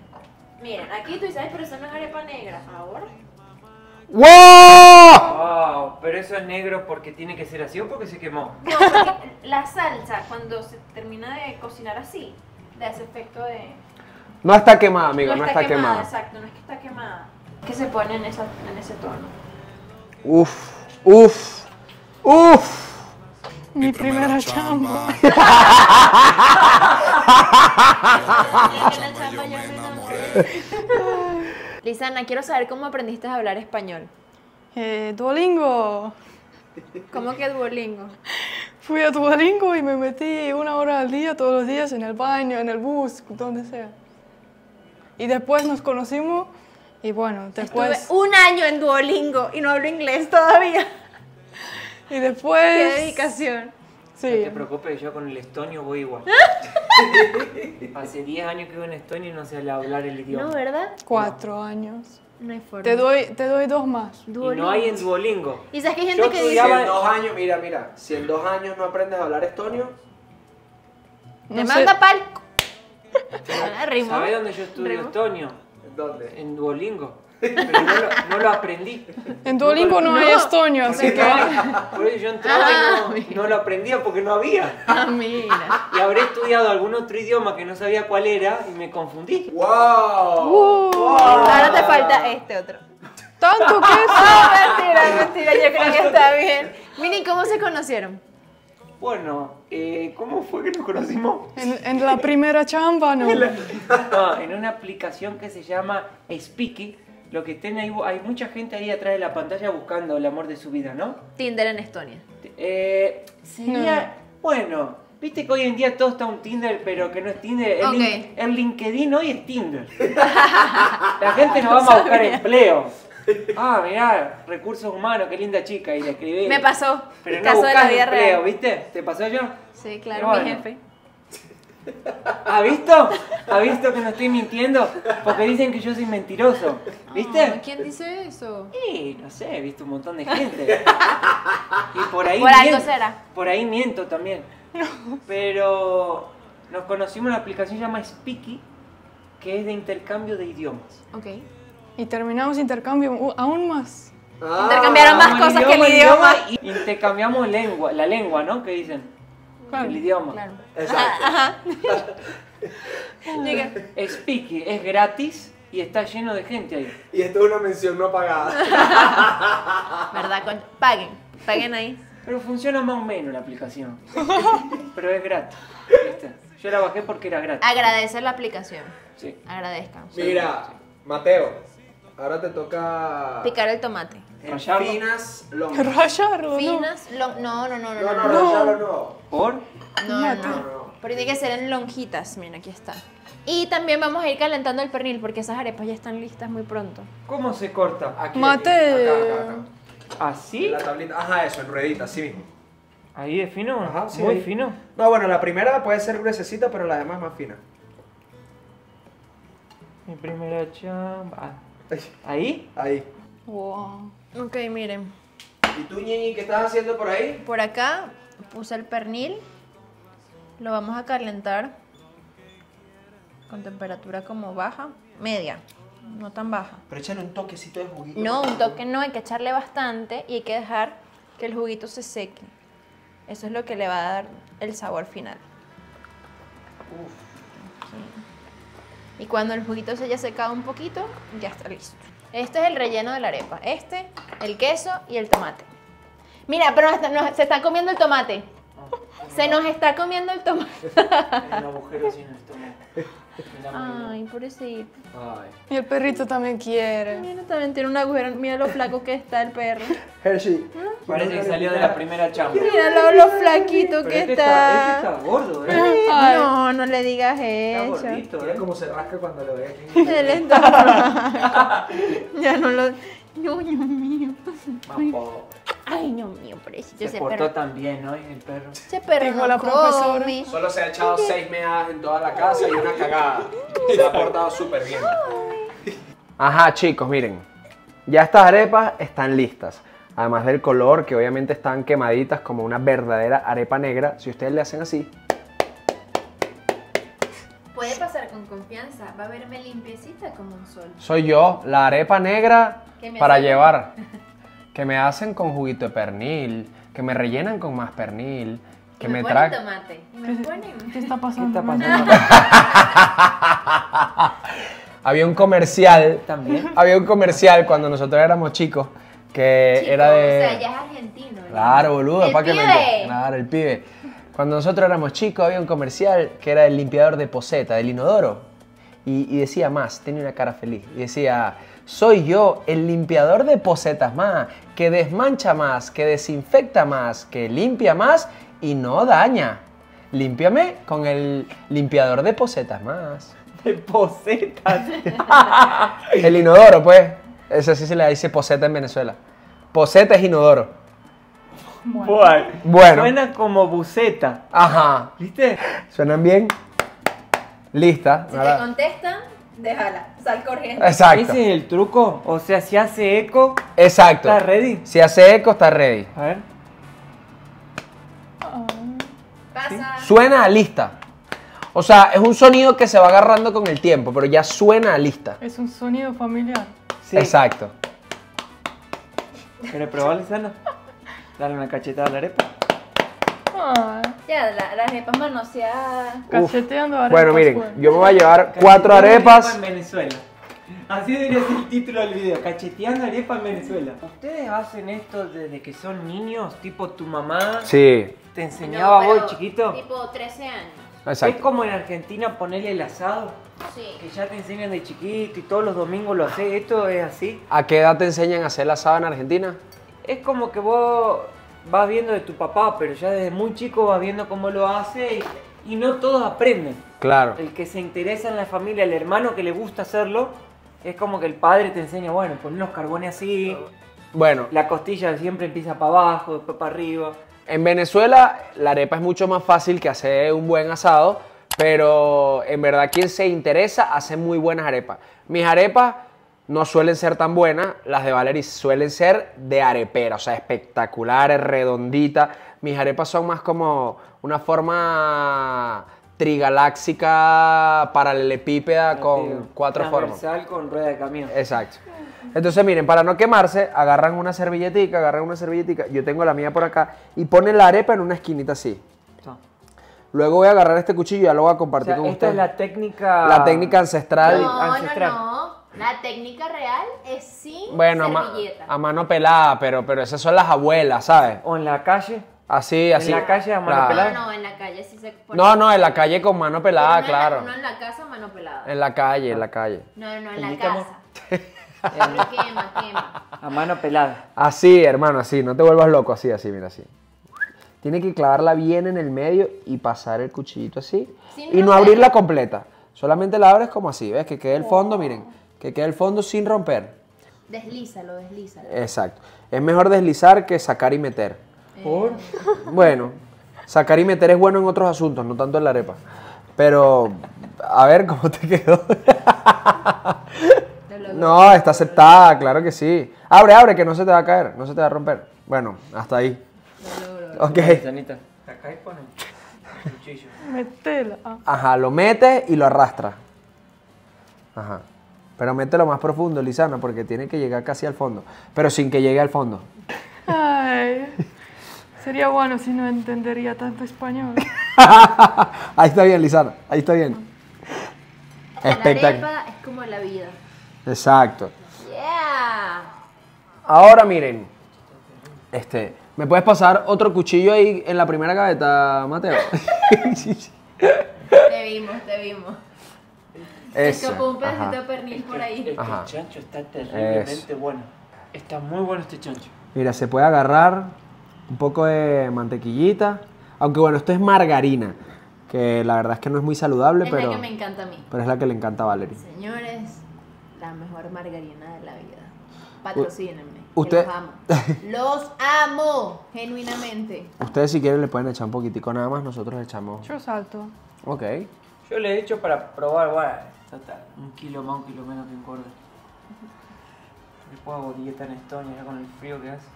Speaker 3: Miren, aquí tú dices, pero eso no es arepa negra. Ahora.
Speaker 1: ¡Wow!
Speaker 2: Wow, pero eso es negro porque tiene que ser así o porque se quemó.
Speaker 3: No, porque la salsa, cuando se termina de cocinar así, da ese efecto de...
Speaker 1: No está quemada, amigo, no está quemada.
Speaker 3: Exacto, no es que está quemada. Que se pone en ese tono.
Speaker 1: Uf.
Speaker 4: Mi primera chamba.
Speaker 3: Lisana, quiero saber cómo aprendiste a hablar español.
Speaker 4: Duolingo.
Speaker 3: ¿Cómo que Duolingo?
Speaker 4: Fui a Duolingo y me metí 1 hora al día, todos los días, en el baño, en el bus, donde sea. Y después nos conocimos y bueno, después...
Speaker 3: Estuve 1 año en Duolingo y no hablo inglés todavía.
Speaker 4: Y después...
Speaker 3: ¡Qué dedicación!
Speaker 2: No
Speaker 4: Sí.
Speaker 2: te preocupes, yo con el estonio voy igual. Hace 10 años que vivo en Estonia y no sé hablar el idioma.
Speaker 3: No, ¿verdad?
Speaker 4: 4 años.
Speaker 3: No hay forma.
Speaker 4: Te doy 2 más.
Speaker 2: Y no hay en Duolingo.
Speaker 3: Y sabes que hay gente
Speaker 2: Yo
Speaker 3: que
Speaker 1: Si
Speaker 3: dice...
Speaker 2: estudiaba-
Speaker 1: en 2 años, si en 2 años no aprendes a hablar estonio,
Speaker 3: Te
Speaker 4: No sé-
Speaker 3: manda palco. Rimó.
Speaker 2: ¿Sabés dónde yo estudio
Speaker 3: Rimó.
Speaker 2: estonio?
Speaker 1: ¿Dónde?
Speaker 2: En Duolingo. Pero no lo aprendí.
Speaker 4: En Duolingo no hay estonio, así que...
Speaker 2: Por eso yo entraba y no lo aprendía porque no había.
Speaker 3: Ah, mira.
Speaker 2: Y habré estudiado algún otro idioma que no sabía cuál era y me confundí.
Speaker 1: ¡Wow!
Speaker 3: Ahora te falta este otro.
Speaker 4: Tanto que
Speaker 3: Mentira, yo creo que está bien. Miren, ¿cómo se conocieron?
Speaker 2: Bueno, ¿cómo fue que nos conocimos?
Speaker 4: en la primera chamba, ¿no?
Speaker 2: No, en una aplicación que se llama Speaky. Lo que estén ahí, hay mucha gente ahí atrás de la pantalla buscando el amor de su vida, ¿no?
Speaker 3: Tinder en Estonia.
Speaker 2: Sería, bueno, viste que hoy en día todo está un Tinder, pero que no es Tinder.
Speaker 3: Ok.
Speaker 2: El LinkedIn hoy es Tinder. La gente nos vamos a buscar empleo. Ah, mirá, recursos humanos, qué linda chica, y le escribí.
Speaker 3: Me pasó.
Speaker 2: Pero no
Speaker 3: Caso de la
Speaker 2: buscas
Speaker 3: vida
Speaker 2: empleo,
Speaker 3: real.
Speaker 2: ¿viste? ¿Te pasó yo?
Speaker 3: Sí, claro,
Speaker 2: Bueno.
Speaker 3: mi jefe.
Speaker 2: ¿Ha visto? ¿Ha visto que no estoy mintiendo? Porque dicen que yo soy mentiroso. ¿Viste?
Speaker 3: Ay, ¿quién dice eso?
Speaker 2: Sí, no sé, he visto un montón de gente. Y por ahí
Speaker 3: Por algo
Speaker 2: miento,
Speaker 3: será.
Speaker 2: por ahí miento también. Pero nos conocimos en una aplicación que se llama Speaky, que es de intercambio de idiomas.
Speaker 3: Ok.
Speaker 4: Y terminamos intercambio aún más.
Speaker 3: Intercambiaron más
Speaker 2: Vamos,
Speaker 3: cosas que el idioma.
Speaker 2: y intercambiamos la lengua, ¿no? ¿Qué dicen?
Speaker 4: Claro.
Speaker 2: El idioma.
Speaker 3: Claro.
Speaker 1: Exacto.
Speaker 3: Ajá. Llega.
Speaker 2: Speaky es gratis y está lleno de gente ahí.
Speaker 1: Y esto es una mención no pagada.
Speaker 3: ¿Verdad? Paguen ahí.
Speaker 2: Pero funciona más o menos la aplicación. Pero es gratis. ¿Viste? Yo la bajé porque era gratis.
Speaker 3: Agradecer la aplicación.
Speaker 2: Sí.
Speaker 3: Agradezcan.
Speaker 1: Mira, Mateo, ahora te toca
Speaker 3: Picar el tomate.
Speaker 1: en
Speaker 2: Rallarlo.
Speaker 1: finas lonjas.
Speaker 4: Rayarlo, ¿no?
Speaker 3: Finas, no.
Speaker 1: No, rallarlo no.
Speaker 2: ¿Por?
Speaker 3: No. Pero tiene que ser en lonjitas. Mira, aquí está. Y también vamos a ir calentando el pernil porque esas arepas ya están listas muy pronto.
Speaker 2: ¿Cómo se corta?
Speaker 1: Aquí,
Speaker 4: Mateo.
Speaker 1: acá.
Speaker 2: ¿Así?
Speaker 1: La tablita, ajá, eso, en ruedita, así mismo.
Speaker 2: Ahí es fino.
Speaker 1: Ajá, sí,
Speaker 2: Muy
Speaker 1: ahí.
Speaker 2: fino.
Speaker 1: No, bueno, la primera puede ser gruesecita, pero la demás más fina.
Speaker 2: Mi primera chamba. ¿Ahí?
Speaker 1: Ahí.
Speaker 4: Wow.
Speaker 3: Ok, miren.
Speaker 1: ¿Y tú, Ñeñi, qué estás haciendo por ahí?
Speaker 3: Por acá puse el pernil. Lo vamos a calentar con temperatura como baja, media, no tan baja.
Speaker 1: Pero échale un toquecito de juguito.
Speaker 3: No, un toque no, hay que echarle bastante y hay que dejar que el juguito se seque. Eso es lo que le va a dar el sabor final. Y cuando el juguito se haya secado un poquito, ya está listo. Este es el relleno de la arepa. Este, el queso y el tomate. Mira, pero se está comiendo el tomate. Se nos está comiendo el tomate.
Speaker 2: Hay un agujero así en el estómago.
Speaker 3: Ay, pobrecito.
Speaker 1: Ay.
Speaker 4: Y el perrito también quiere.
Speaker 3: Mira, también tiene un agujero. Mira lo flaco que está el perro.
Speaker 1: Hershey.
Speaker 2: Parece que salió de la primera chamba.
Speaker 3: Mira lo flaquito
Speaker 2: Pero
Speaker 3: que
Speaker 2: este
Speaker 3: está.
Speaker 2: está gordo, ¿eh?
Speaker 4: Ay.
Speaker 3: No le digas
Speaker 2: Está
Speaker 3: eso.
Speaker 2: gordito,
Speaker 1: Mira
Speaker 2: ¿eh?
Speaker 1: cómo se rasca cuando lo ve aquí.
Speaker 3: Él está. Ya no lo. No, Dios mío.
Speaker 1: Mampo.
Speaker 3: Ay, Dios mío, pobrecito
Speaker 2: Se
Speaker 3: ese
Speaker 2: portó
Speaker 3: perro.
Speaker 2: tan bien, ¿no? El perro.
Speaker 3: Ese perro
Speaker 4: Dijo
Speaker 3: no
Speaker 4: la profesora.
Speaker 3: come.
Speaker 1: Solo se ha echado 6 meadas en toda la casa y una cagada. Se ha portado súper bien. Ajá, chicos, miren. Ya estas arepas están listas. Además del color, que obviamente están quemaditas como una verdadera arepa negra. Si ustedes le hacen así,
Speaker 3: Puede pasar con confianza. Va a verme limpiecita como un sol.
Speaker 1: soy yo, la arepa negra
Speaker 3: ¿Qué me
Speaker 1: para
Speaker 3: hacen?
Speaker 1: llevar. Que me hacen con juguito de pernil, que me rellenan con más pernil, que me
Speaker 3: ponen
Speaker 1: traen...
Speaker 3: tomate. Y me ponen.
Speaker 4: ¿Qué está
Speaker 2: ¿Qué
Speaker 4: pasando?
Speaker 2: está pasando?
Speaker 1: Había un comercial,
Speaker 2: ¿También?
Speaker 1: había un comercial cuando nosotros éramos chicos que
Speaker 3: Chico,
Speaker 1: era de...
Speaker 3: O sea, ya es argentino. ¿no?
Speaker 1: Claro, boludo,
Speaker 3: El
Speaker 1: para que me
Speaker 3: pibe.
Speaker 1: Claro, el pibe. Cuando nosotros éramos chicos había un comercial que era el limpiador de poseta, del inodoro. Y decía más, tenía una cara feliz. Y decía, soy yo, el limpiador de posetas más, que desmancha más, que desinfecta más, que limpia más y no daña. Límpiame con el limpiador de posetas más.
Speaker 2: De posetas.
Speaker 1: El inodoro, pues. Eso sí se le dice poseta en Venezuela. Poseta es inodoro. Bueno.
Speaker 2: Suena como buceta.
Speaker 1: Ajá.
Speaker 2: ¿Viste?
Speaker 1: ¿Suenan bien? Lista.
Speaker 3: Si
Speaker 1: Ahora-
Speaker 3: te contestan, déjala. Sal corriendo.
Speaker 1: Exacto.
Speaker 2: ¿Ese es el truco? O sea, si hace eco,
Speaker 1: Exacto.
Speaker 2: ¿está ready?
Speaker 1: Si hace eco, está ready.
Speaker 2: A ver.
Speaker 3: Pasa.
Speaker 1: Suena a lista. O sea, es un sonido que se va agarrando con el tiempo, pero ya suena lista.
Speaker 4: Es un sonido familiar.
Speaker 2: Sí.
Speaker 1: Exacto.
Speaker 2: ¿Quieres probarle, Sana? Dale una cachetada a la arepa.
Speaker 4: Ah,
Speaker 3: Ya, las arepas manoseadas.
Speaker 4: cacheteando arepas.
Speaker 1: Bueno, miren,
Speaker 4: pues.
Speaker 1: yo me voy a llevar 4
Speaker 2: Cacheteando
Speaker 1: arepas.
Speaker 2: en Venezuela. Así debería ser el título del video, cacheteando arepa en Venezuela. ¿Ustedes hacen esto desde que son niños? Tipo tu mamá
Speaker 1: Sí,
Speaker 2: te enseñaba
Speaker 3: No,
Speaker 2: vos
Speaker 3: pero
Speaker 2: chiquito.
Speaker 3: Tipo 13 años.
Speaker 2: Es
Speaker 1: exacto.
Speaker 2: como en Argentina ponerle el asado,
Speaker 3: Sí.
Speaker 2: que ya te enseñan de chiquito y todos los domingos lo haces. ¿Esto es así?
Speaker 1: ¿A qué edad te enseñan a hacer la asada en Argentina?
Speaker 2: Es como que vos vas viendo de tu papá, pero ya desde muy chico vas viendo cómo lo hace y no todos aprenden.
Speaker 1: Claro.
Speaker 2: El que se interesa en la familia, el hermano que le gusta hacerlo, es como que el padre te enseña, bueno, poner los carbones así,
Speaker 1: Bueno,
Speaker 2: la costilla siempre empieza para abajo, después para arriba.
Speaker 1: en Venezuela la arepa es mucho más fácil que hacer un buen asado, pero en verdad quien se interesa hace muy buenas arepas. Mis arepas no suelen ser tan buenas, las de Valerie suelen ser de arepera, o sea, espectaculares, redonditas. Mis arepas son más como una forma trigaláxica, paralelepípeda, con 4 formas.
Speaker 2: Transversal con rueda de camión.
Speaker 1: Exacto. Entonces, miren, para no quemarse, agarran una servilletica, yo tengo la mía por acá, y ponen la arepa en una esquinita así.
Speaker 2: No.
Speaker 1: Luego voy a agarrar este cuchillo y ya lo voy a
Speaker 2: O
Speaker 1: compartir
Speaker 2: sea,
Speaker 1: con
Speaker 2: esta
Speaker 1: ustedes.
Speaker 2: es la técnica...
Speaker 1: La técnica ancestral.
Speaker 3: No,
Speaker 2: ancestral.
Speaker 3: no. La técnica real es sin
Speaker 1: Bueno,
Speaker 3: servilleta.
Speaker 1: a mano pelada, pero esas son las abuelas, ¿sabes?
Speaker 2: O en la calle.
Speaker 1: Así, así.
Speaker 2: En la calle a mano
Speaker 1: Claro.
Speaker 2: pelada.
Speaker 3: No, en la calle sí se pone.
Speaker 1: No, en la calle con mano pelada, claro.
Speaker 3: No en la casa, mano pelada.
Speaker 1: En la calle, en la calle.
Speaker 3: No, en la
Speaker 2: Invítame.
Speaker 3: casa. Pero quema.
Speaker 2: A mano pelada.
Speaker 1: Así, hermano, así, no te vuelvas loco, así, mira, así. Tiene que clavarla bien en el medio y pasar el cuchillito así.
Speaker 3: Sin
Speaker 1: Y no
Speaker 3: romper.
Speaker 1: abrirla completa. Solamente la abres como así, ¿ves? Que quede el fondo, miren. Que quede el fondo sin romper.
Speaker 3: Deslízalo.
Speaker 1: Exacto. Es mejor deslizar que sacar y meter.
Speaker 2: ¿Por?
Speaker 1: Bueno, sacar y meter es bueno en otros asuntos, no tanto en la arepa. Pero, a ver, ¿cómo te quedó? No, está aceptada, claro que sí. Abre, que no se te va a caer, no se te va a romper. Bueno, hasta ahí. Ok.
Speaker 2: Sanita. Acá y ponen el cuchillo.
Speaker 4: Metela. Ah.
Speaker 1: Ajá, lo metes y lo arrastras. Ajá. Pero mételo más profundo, Lisana, porque tiene que llegar casi al fondo. Pero sin que llegue al fondo.
Speaker 4: Ay, sería bueno si no entendería tanto español.
Speaker 1: Ahí está bien, Lisana, ahí está bien.
Speaker 3: La
Speaker 1: Espectacular.
Speaker 3: arepa es como la vida.
Speaker 1: Exacto.
Speaker 3: Yeah.
Speaker 1: Ahora miren, ¿me puedes pasar otro cuchillo ahí en la primera gaveta, Mateo?
Speaker 3: Te vimos.
Speaker 1: Eso,
Speaker 3: Escapó un pedacito
Speaker 1: ajá.
Speaker 3: de pernil por ahí.
Speaker 2: El
Speaker 1: Ajá.
Speaker 2: chancho está terriblemente
Speaker 1: Eso.
Speaker 2: bueno. Está muy bueno este chancho.
Speaker 1: Mira, se puede agarrar un poco de mantequillita, aunque bueno, esto es margarina, que la verdad es que no es muy saludable,
Speaker 3: Es
Speaker 1: pero,
Speaker 3: la que me encanta a mí.
Speaker 1: pero es la que le encanta a Valerie.
Speaker 3: Señores, la mejor margarina de la vida. Patrocínenme.
Speaker 1: Usted-
Speaker 3: Los amo. Los amo, genuinamente.
Speaker 1: Ustedes si quieren le pueden echar un poquitico nada más, nosotros le echamos...
Speaker 4: Yo salto.
Speaker 1: Ok.
Speaker 2: Yo le he hecho para probar, bueno, total, 1 kilo más, 1 kilo menos que engorda. Después hago dieta en Estonia ya con el frío que hace.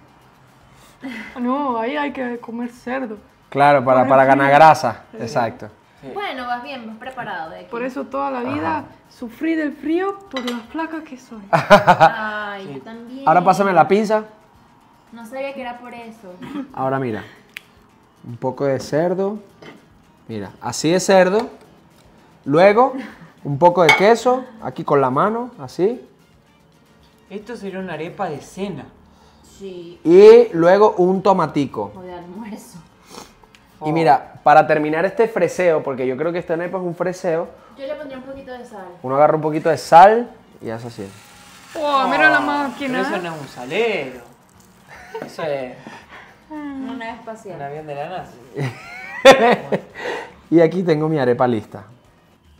Speaker 4: No, ahí hay que comer cerdo.
Speaker 1: Claro, para ganar grasa, exacto.
Speaker 2: Sí.
Speaker 3: Bueno, vas bien, vas preparado de aquí.
Speaker 4: Por eso toda la vida sufrí del frío por la flaca que soy.
Speaker 3: Ay, yo también.
Speaker 1: Ahora pásame la pinza.
Speaker 3: No sabía que era por eso.
Speaker 1: Ahora mira, un poco de cerdo. Mira, así de cerdo. Luego, un poco de queso, aquí con la mano, así.
Speaker 2: Esto sería una arepa de cena.
Speaker 3: Sí,
Speaker 1: Y luego un tomatico.
Speaker 3: o de almuerzo.
Speaker 1: Y mira, para terminar este freseo, porque yo creo que esta arepa es un freseo,
Speaker 3: Yo le pondría un poquito de sal.
Speaker 1: uno agarra un poquito de sal y hace así.
Speaker 4: Oh, mira la
Speaker 2: Pero
Speaker 4: máquina.
Speaker 2: eso no es un salero. Eso es
Speaker 3: Una nave
Speaker 2: un
Speaker 3: espacial.
Speaker 2: avión de la NASA.
Speaker 1: Y aquí tengo mi arepa lista.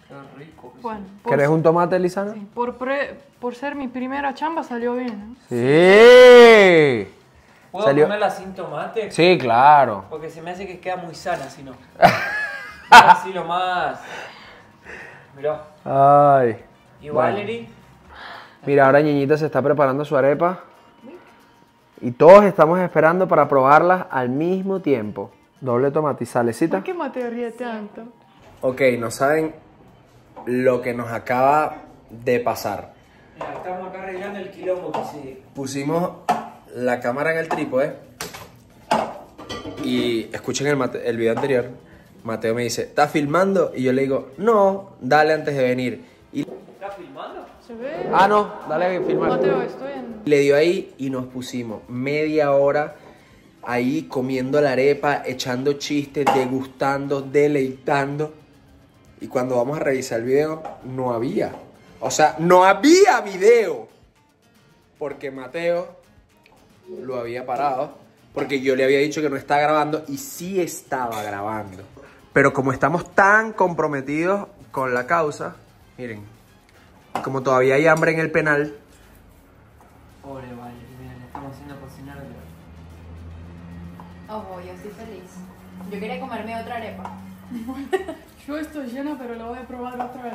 Speaker 2: Qué rico. que
Speaker 4: Bueno,
Speaker 1: ¿Querés un tomate, Lisana?
Speaker 4: sí, por ser mi primera chamba salió bien. ¿eh?
Speaker 1: Sí.
Speaker 2: ¿Puedo
Speaker 1: Salió-
Speaker 2: comerla sin tomate?
Speaker 1: Sí, claro.
Speaker 2: Porque se me hace que queda muy sana si no. Así lo más. Mirá.
Speaker 1: Ay.
Speaker 2: Y
Speaker 1: Bueno.
Speaker 2: Valerie.
Speaker 1: Mira, ahora Ñeñita se está preparando su arepa. Y todos estamos esperando para probarlas al mismo tiempo. Doble tomate y salecita.
Speaker 4: ¿Por qué Mateo ríe tanto?
Speaker 1: Ok, no saben lo que nos acaba de pasar.
Speaker 2: Mira, estamos acá arreglando el quilombo que se...
Speaker 1: Pusimos la cámara en el trípode y escuchen el video anterior. Mateo me dice, ¿estás filmando? Y yo le digo, no, dale antes de venir. Y...
Speaker 2: ¿Estás filmando?
Speaker 4: ¿Se ve?
Speaker 1: Ah, no, dale a filmar.
Speaker 4: Mateo, estoy en...
Speaker 1: Le dio ahí y nos pusimos media hora ahí comiendo la arepa, echando chistes, degustando, deleitando. Y cuando vamos a revisar el video, no había. O sea, no había video. Porque Mateo lo había parado. Porque yo le había dicho que no estaba grabando y sí estaba grabando. Pero como estamos tan comprometidos con la causa, miren, como todavía hay hambre en el penal.
Speaker 2: Pobre Valerie, mira, le estamos haciendo cocinar de...
Speaker 3: Ojo, yo estoy feliz. Yo quería comerme otra arepa.
Speaker 4: Yo estoy llena, pero lo voy a probar otra vez.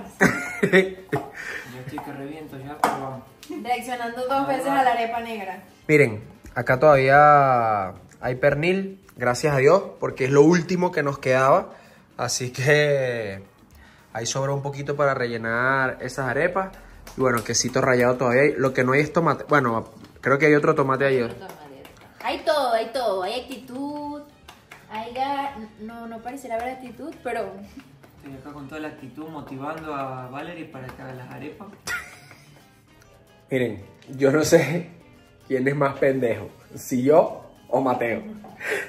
Speaker 2: Yo estoy que reviento ya, pero vamos.
Speaker 3: Reaccionando 2 veces a la arepa negra.
Speaker 1: Miren, acá todavía hay pernil, gracias a Dios, porque es lo último que nos quedaba. Así que ahí sobra un poquito para rellenar esas arepas. Y bueno, quesito rallado todavía hay. Lo que no hay es tomate. Bueno, creo que hay otro tomate ahí.
Speaker 3: Hay todo, hay todo. Hay actitud. No pareciera haber actitud, pero...
Speaker 2: Estoy acá con toda la actitud motivando a Valerie para que haga las arepas.
Speaker 1: Miren, yo no sé quién es más pendejo, si yo o Mateo.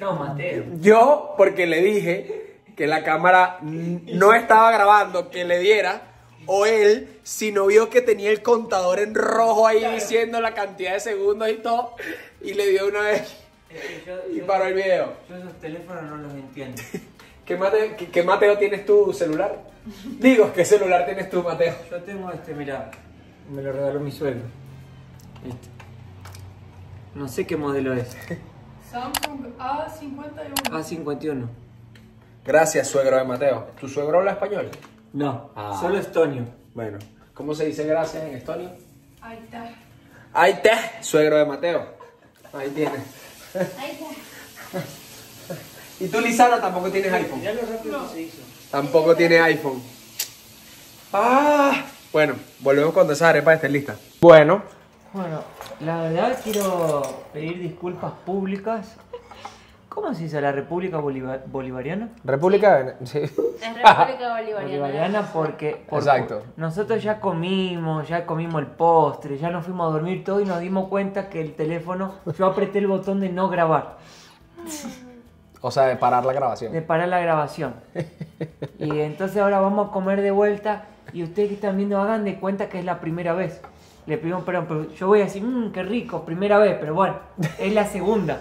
Speaker 2: No, Mateo.
Speaker 1: Yo, porque le dije que la cámara no estaba grabando, que le diera, o él, si no vio que tenía el contador en rojo ahí diciendo la cantidad de segundos y todo, y le dio una vez y paró el video.
Speaker 2: Yo esos teléfonos no los entiendo.
Speaker 1: ¿Qué Mateo tienes tu celular? Digo, ¿qué celular tienes tú, Mateo?
Speaker 2: Yo tengo este, mira, me lo regaló mi suegro. Este. No sé qué modelo es.
Speaker 4: Samsung A51.
Speaker 2: A51.
Speaker 1: Gracias, suegro de Mateo. ¿Tu suegro habla español?
Speaker 2: No,
Speaker 1: Ah.
Speaker 2: solo estonio.
Speaker 1: Bueno, ¿cómo se dice gracias en estonio?
Speaker 4: Ahí está.
Speaker 1: Ahí está, suegro de Mateo. Ahí tienes.
Speaker 3: Ahí está.
Speaker 1: ¿Y tú, Lisana, tampoco tienes iPhone?
Speaker 2: Mirá lo rápido que se hizo.
Speaker 1: Tampoco tiene iPhone. Ah, bueno, volvemos cuando esa arepa esté lista. Bueno,
Speaker 2: Bueno, la verdad quiero pedir disculpas públicas. ¿Cómo se dice la República Bolivariana?
Speaker 1: República sí.
Speaker 3: Es República Bolivariana.
Speaker 2: Bolivariana porque
Speaker 1: Exacto.
Speaker 2: nosotros ya comimos el postre, ya nos fuimos a dormir todo y nos dimos cuenta que el teléfono, yo apreté el botón de no grabar,
Speaker 1: O sea, de parar la grabación.
Speaker 2: de parar la grabación. Y entonces ahora vamos a comer de vuelta y ustedes que están viendo hagan de cuenta que es la primera vez. Le pedimos perdón, pero yo voy a decir, qué rico, primera vez, pero bueno, es la segunda.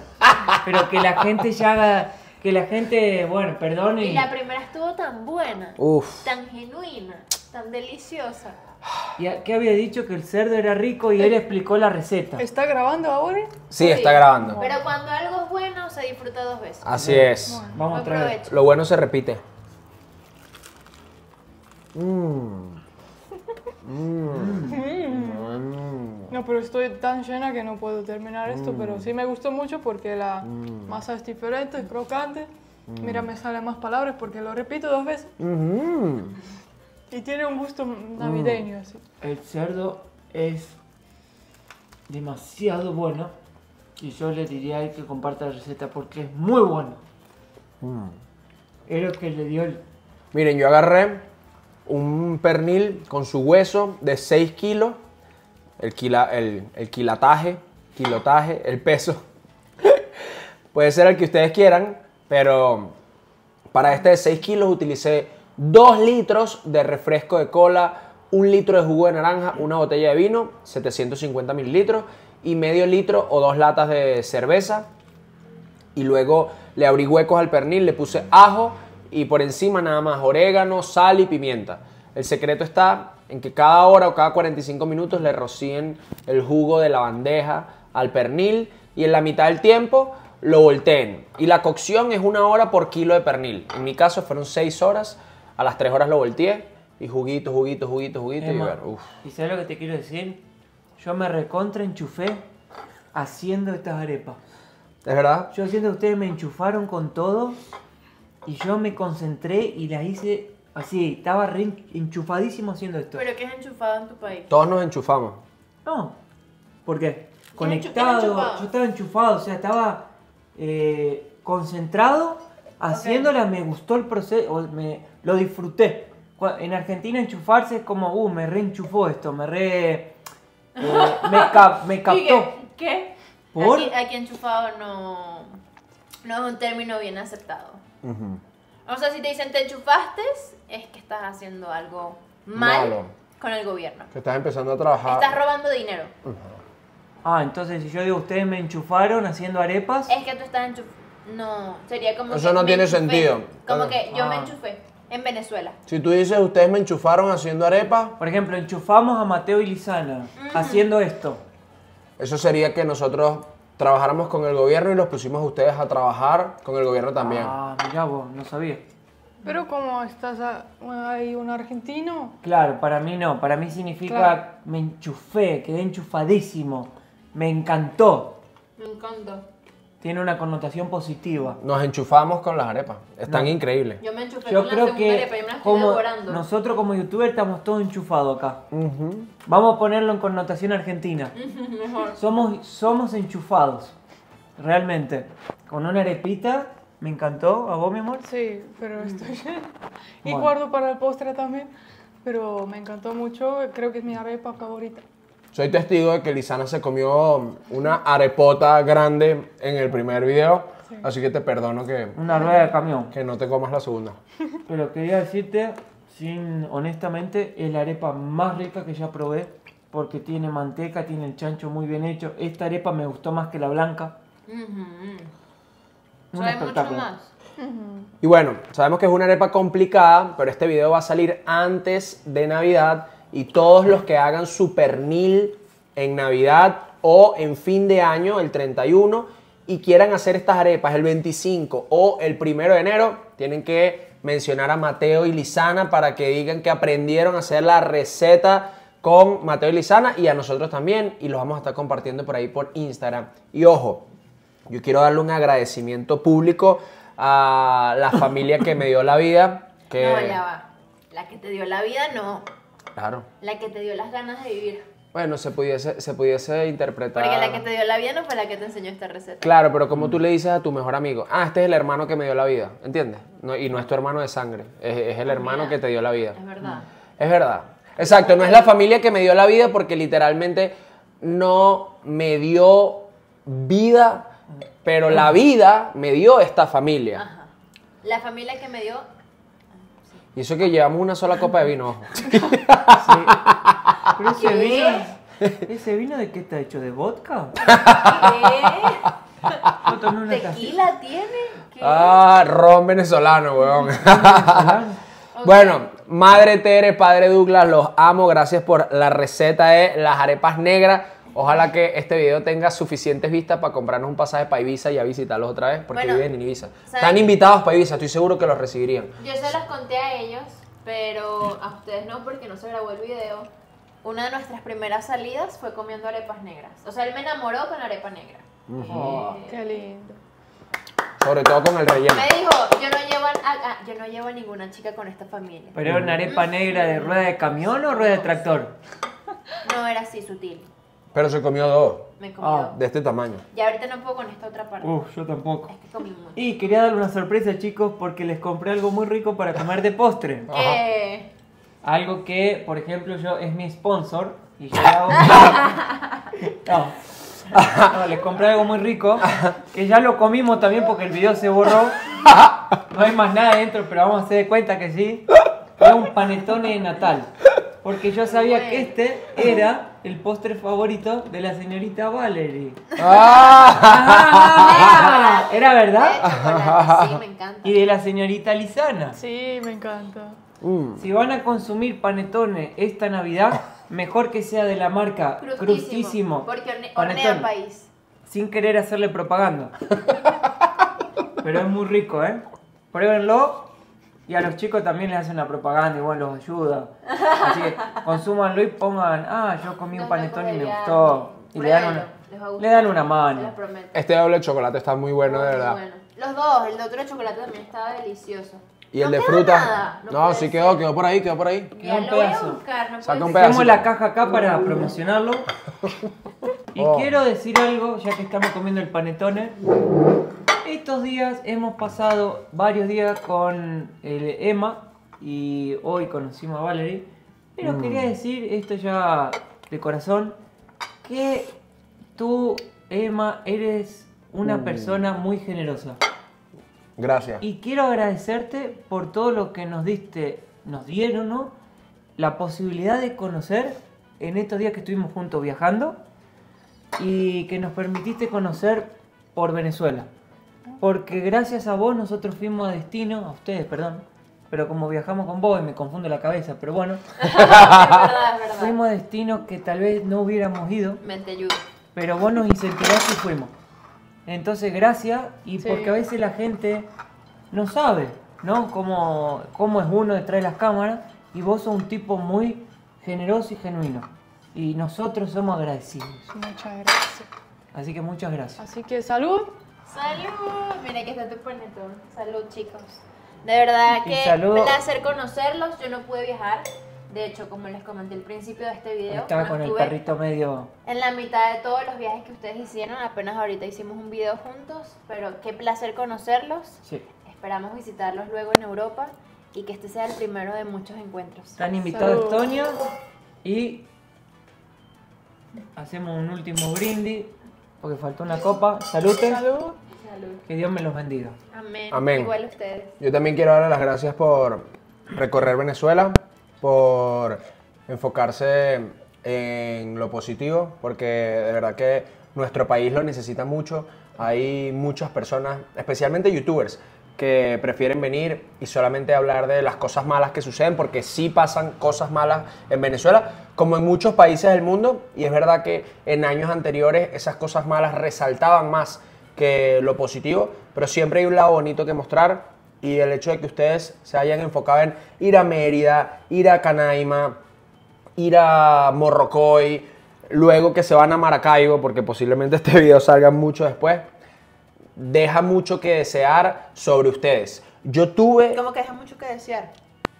Speaker 2: Pero que la gente ya haga, que la gente, bueno, perdone.
Speaker 3: Y la primera estuvo tan buena,
Speaker 1: Uf.
Speaker 3: tan genuina, tan deliciosa.
Speaker 2: ¿Y qué había dicho? Que el cerdo era rico y él explicó la receta.
Speaker 4: ¿Está grabando ahora?
Speaker 1: Sí, está grabando.
Speaker 3: Pero cuando algo es bueno, se disfruta 2 veces.
Speaker 1: Así es.
Speaker 2: Vamos otra vez.
Speaker 3: Aprovecho.
Speaker 1: Lo bueno se repite.
Speaker 4: No, pero estoy tan llena que no puedo terminar esto, pero sí me gustó mucho porque la masa es diferente, es crocante. Mira, me salen más palabras porque lo repito 2 veces. Y tiene un gusto navideño así.
Speaker 2: El cerdo es demasiado bueno y yo le diría a él que comparta la receta porque es muy bueno. Es lo que le dio el...
Speaker 1: Miren, yo agarré un pernil con su hueso de 6 kilos, el kilotaje, el peso. Puede ser el que ustedes quieran, pero para este de 6 kilos utilicé 2 litros de refresco de cola, 1 litro de jugo de naranja, una botella de vino, 750 mililitros y medio litro o 2 latas de cerveza. Y luego le abrí huecos al pernil, le puse ajo y por encima nada más orégano, sal y pimienta. El secreto está en que cada hora o cada 45 minutos le rocíen el jugo de la bandeja al pernil y en la mitad del tiempo lo volteen. Y la cocción es 1 hora por kilo de pernil. En mi caso fueron 6 horas, a las 3 horas lo volteé y juguito.
Speaker 2: Emma,
Speaker 1: Y uf.
Speaker 2: ¿y sabes lo que te quiero decir? Yo me recontra enchufé haciendo estas arepas.
Speaker 1: ¿Es verdad?
Speaker 2: Yo siento que ustedes me enchufaron con todo y yo me concentré y las hice Así, estaba re enchufadísimo haciendo esto.
Speaker 3: ¿Pero qué es enchufado en tu país?
Speaker 1: Todos nos enchufamos.
Speaker 2: No. ¿Por qué?
Speaker 3: ¿Qué
Speaker 2: Conectado.
Speaker 3: enchufado?
Speaker 2: Yo estaba enchufado, o sea, estaba concentrado haciéndola, me gustó el proceso, lo disfruté. En Argentina enchufarse es como, me reenchufó esto, me captó.
Speaker 3: ¿Qué?
Speaker 2: ¿Por?
Speaker 3: Aquí enchufado no es un término bien aceptado. O sea, si te dicen te enchufaste, es que estás haciendo algo mal
Speaker 1: Malo.
Speaker 3: con el gobierno.
Speaker 1: Que estás empezando a trabajar.
Speaker 3: Estás robando dinero.
Speaker 2: Ah, entonces si yo digo, ustedes me enchufaron haciendo arepas.
Speaker 3: Es que tú estás enchufado. No, sería como
Speaker 1: Eso
Speaker 3: que
Speaker 1: no
Speaker 3: me
Speaker 1: tiene
Speaker 3: enchufé.
Speaker 1: sentido.
Speaker 3: Como
Speaker 1: Ok.
Speaker 3: que yo me
Speaker 2: Ah.
Speaker 3: enchufé en Venezuela.
Speaker 1: Si tú dices, ustedes me enchufaron haciendo arepas,
Speaker 2: Por ejemplo, enchufamos a Mateo y Lisana haciendo esto.
Speaker 1: eso sería que nosotros trabajáramos con el gobierno y los pusimos a ustedes a trabajar con el gobierno también.
Speaker 2: Ah, mirá vos, no sabía.
Speaker 4: Pero como estás ahí un argentino,
Speaker 2: Claro, para mí no, para mí significa
Speaker 4: Claro.
Speaker 2: me enchufé, quedé enchufadísimo, me encantó.
Speaker 3: Me encanta.
Speaker 2: Tiene una connotación positiva.
Speaker 1: Nos enchufamos con las arepas. Están
Speaker 2: No.
Speaker 1: increíbles.
Speaker 3: Yo me enchufé
Speaker 2: Yo
Speaker 3: con la
Speaker 2: creo
Speaker 3: segunda
Speaker 2: que
Speaker 3: arepa y me la estoy
Speaker 2: como
Speaker 3: devorando.
Speaker 2: nosotros como youtubers estamos todos enchufados acá.
Speaker 1: Ujú.
Speaker 2: Vamos a ponerlo en connotación argentina.
Speaker 3: Mejor.
Speaker 2: Somos enchufados, realmente. Con una arepita, me encantó. ¿A vos, mi amor?
Speaker 4: sí, pero estoy llena. Y
Speaker 2: Bueno.
Speaker 4: guardo para el postre también. Pero me encantó mucho, creo que es mi arepa favorita.
Speaker 1: Soy testigo de que Lisana se comió una arepota grande en el primer video, así que te perdono
Speaker 2: Una rueda de camión.
Speaker 1: que no te comas la segunda.
Speaker 2: Pero quería decirte, honestamente, es la arepa más rica que ya probé. Porque tiene manteca, tiene el chancho muy bien hecho. Esta arepa me gustó más que la blanca. Un
Speaker 3: Sabe mucho
Speaker 2: espectáculo.
Speaker 3: más.
Speaker 1: Y bueno, sabemos que es una arepa complicada, pero este video va a salir antes de Navidad y todos los que hagan su pernil en Navidad o en fin de año, el 31, y quieran hacer estas arepas el 25 o el 1 de enero, tienen que mencionar a Mateo y Lisana para que digan que aprendieron a hacer la receta con Mateo y Lisana y a nosotros también, y los vamos a estar compartiendo por ahí por Instagram. Y ojo, yo quiero darle un agradecimiento público a la familia que me dio la vida. Que...
Speaker 3: No, ya va. La que te dio la vida, no.
Speaker 1: Claro.
Speaker 3: La que te dio las ganas de vivir.
Speaker 1: Bueno, se pudiese interpretar.
Speaker 3: Porque la que te dio la vida no fue la que te enseñó esta receta.
Speaker 1: Claro, pero como tú le dices a tu mejor amigo, este es el hermano que me dio la vida, ¿entiendes? No, y no es tu hermano de sangre, es el hermano
Speaker 3: mira.
Speaker 1: que te dio la vida.
Speaker 3: Es verdad.
Speaker 1: Es verdad. Exacto, no es la familia que me dio la vida porque literalmente no me dio vida, pero la vida me dio esta familia.
Speaker 3: Ajá. La familia que me dio.
Speaker 1: Y eso que llevamos una sola copa de vino, ojo.
Speaker 2: Pero ese
Speaker 3: ¿Qué?
Speaker 2: vino, ¿ese vino de qué está hecho? ¿De vodka?
Speaker 3: ¿Qué?
Speaker 2: Yo tomé una tacita.
Speaker 3: ¿Tequila tiene? ¿Qué?
Speaker 1: Ron venezolano, weón.
Speaker 3: Ok.
Speaker 1: Bueno, madre Tere, padre Douglas, los amo. Gracias por la receta de las arepas negras. Ojalá que este video tenga suficientes vistas para comprarnos un pasaje para Ibiza y a visitarlos otra vez, porque
Speaker 3: Bueno,
Speaker 1: viven en Ibiza.
Speaker 3: ¿saben
Speaker 1: Están
Speaker 3: qué?
Speaker 1: invitados para Ibiza, estoy seguro que los recibirían.
Speaker 3: Yo se las conté a ellos, pero a ustedes no, porque no se grabó el video. Una de nuestras primeras salidas fue comiendo arepas negras. O sea, él me enamoró con arepa negra.
Speaker 4: Oh, qué lindo.
Speaker 1: Sobre todo con el relleno.
Speaker 3: Me dijo, yo no llevo a ninguna chica con esta familia.
Speaker 2: ¿Pero era una arepa negra de rueda de camión o rueda de tractor?
Speaker 3: No era así sutil.
Speaker 1: Pero se comió dos,
Speaker 3: Me comió.
Speaker 1: de este tamaño.
Speaker 3: Y ahorita no puedo con esta otra parte.
Speaker 2: Yo tampoco.
Speaker 3: Es que comí mucho.
Speaker 2: Y quería darle una sorpresa, chicos, porque les compré algo muy rico para comer de postre.
Speaker 3: ¿Qué?
Speaker 2: Algo que, por ejemplo, es mi sponsor y yo le hago... No, les compré algo muy rico, que ya lo comimos también porque el video se borró. No hay más nada dentro, pero vamos a hacer de cuenta que sí. Es un panetone de Natal. Porque yo sabía que este era el postre favorito de la señorita Valerie. ¿Era verdad?
Speaker 3: De chocolate, sí, me encanta.
Speaker 2: Y de la señorita Lisana.
Speaker 4: Sí, me encanta.
Speaker 2: Si van a consumir panetone esta Navidad, mejor que sea de la marca Crustísimo.
Speaker 3: Porque hornea
Speaker 2: Panetone.
Speaker 3: país.
Speaker 2: Sin querer hacerle propaganda. Pero es muy rico, ¿eh? Pruébenlo. Y a los chicos también les hacen la propaganda, igual los ayuda. Así que consúmanlo y pongan, yo comí un
Speaker 3: Los
Speaker 2: panetone y me
Speaker 3: locos de
Speaker 2: gustó. Y le dan
Speaker 3: Pruébenlo, les va a
Speaker 2: una,
Speaker 3: gustar.
Speaker 2: le dan una
Speaker 3: Se
Speaker 2: mano.
Speaker 3: los prometo.
Speaker 1: Este doble de chocolate está muy bueno, de
Speaker 3: Muy
Speaker 1: verdad.
Speaker 3: bueno. Los dos, el de otro chocolate también estaba delicioso.
Speaker 1: Y el de
Speaker 3: queda
Speaker 1: fruta.
Speaker 3: nada,
Speaker 1: No,
Speaker 3: puede
Speaker 1: sí
Speaker 3: ser.
Speaker 1: quedó por ahí, quedó por ahí.
Speaker 2: Queda un
Speaker 3: Ya lo voy a
Speaker 2: pedazo.
Speaker 3: buscar, no
Speaker 1: Saca
Speaker 3: puede
Speaker 1: un
Speaker 3: ser.
Speaker 1: pedazo.
Speaker 2: Tengo la caja acá para promocionarlo. Y
Speaker 1: Oh.
Speaker 2: quiero decir algo, ya que estamos comiendo el panetone. Estos días hemos pasado varios días con el Emma y hoy conocimos a Valerie. Pero quería decir esto ya de corazón, que tú, Emma, eres una persona muy generosa.
Speaker 1: Gracias.
Speaker 2: Y quiero agradecerte por todo lo que nos dieron, ¿no? La posibilidad de conocer en estos días que estuvimos juntos viajando y que nos permitiste conocer por Venezuela. Porque gracias a vos nosotros fuimos a destino, a ustedes, perdón, pero como viajamos con vos y me confundo la cabeza, pero bueno,
Speaker 3: Es verdad, es verdad.
Speaker 2: fuimos a destinos que tal vez no hubiéramos ido,
Speaker 3: Mente ayuda.
Speaker 2: pero vos nos incentivaste y fuimos. Entonces, gracias, y
Speaker 4: Sí.
Speaker 2: porque a veces la gente no sabe, ¿no? Cómo es uno detrás de las cámaras, y vos sos un tipo muy generoso y genuino. Y nosotros somos agradecidos.
Speaker 4: Muchas gracias.
Speaker 2: Así que muchas gracias.
Speaker 4: Así que salud.
Speaker 3: Salud. Mira que está tu panetón. Salud, chicos. De verdad
Speaker 2: Y
Speaker 3: que
Speaker 2: salud.
Speaker 3: placer conocerlos. Yo no pude viajar. De hecho, como les comenté al principio de este video,
Speaker 2: Estaba
Speaker 3: no
Speaker 2: con el
Speaker 3: estuve
Speaker 2: perrito medio...
Speaker 3: en la mitad de todos los viajes que ustedes hicieron. Apenas ahorita hicimos un video juntos. Pero qué placer conocerlos.
Speaker 2: Sí.
Speaker 3: Esperamos visitarlos luego en Europa y que este sea el primero de muchos encuentros.
Speaker 2: Están invitados a
Speaker 4: Salud.
Speaker 2: Estonia y hacemos un último brindis porque faltó una copa. Salute.
Speaker 4: Salud.
Speaker 3: Salud.
Speaker 2: Que Dios me los bendiga.
Speaker 3: Amén.
Speaker 1: Amén.
Speaker 3: Igual ustedes.
Speaker 1: Yo también quiero darle las gracias por recorrer Venezuela, por enfocarse en lo positivo, porque de verdad que nuestro país lo necesita mucho. Hay muchas personas, especialmente youtubers, que prefieren venir y solamente hablar de las cosas malas que suceden, porque sí pasan cosas malas en Venezuela, como en muchos países del mundo, y es verdad que en años anteriores esas cosas malas resaltaban más que lo positivo, pero siempre hay un lado bonito que mostrar, y el hecho de que ustedes se hayan enfocado en ir a Mérida, ir a Canaima, ir a Morrocoy, luego que se van a Maracaibo, porque posiblemente este video salga mucho después, deja mucho que desear sobre ustedes. Yo tuve...
Speaker 3: Como que deja mucho que desear.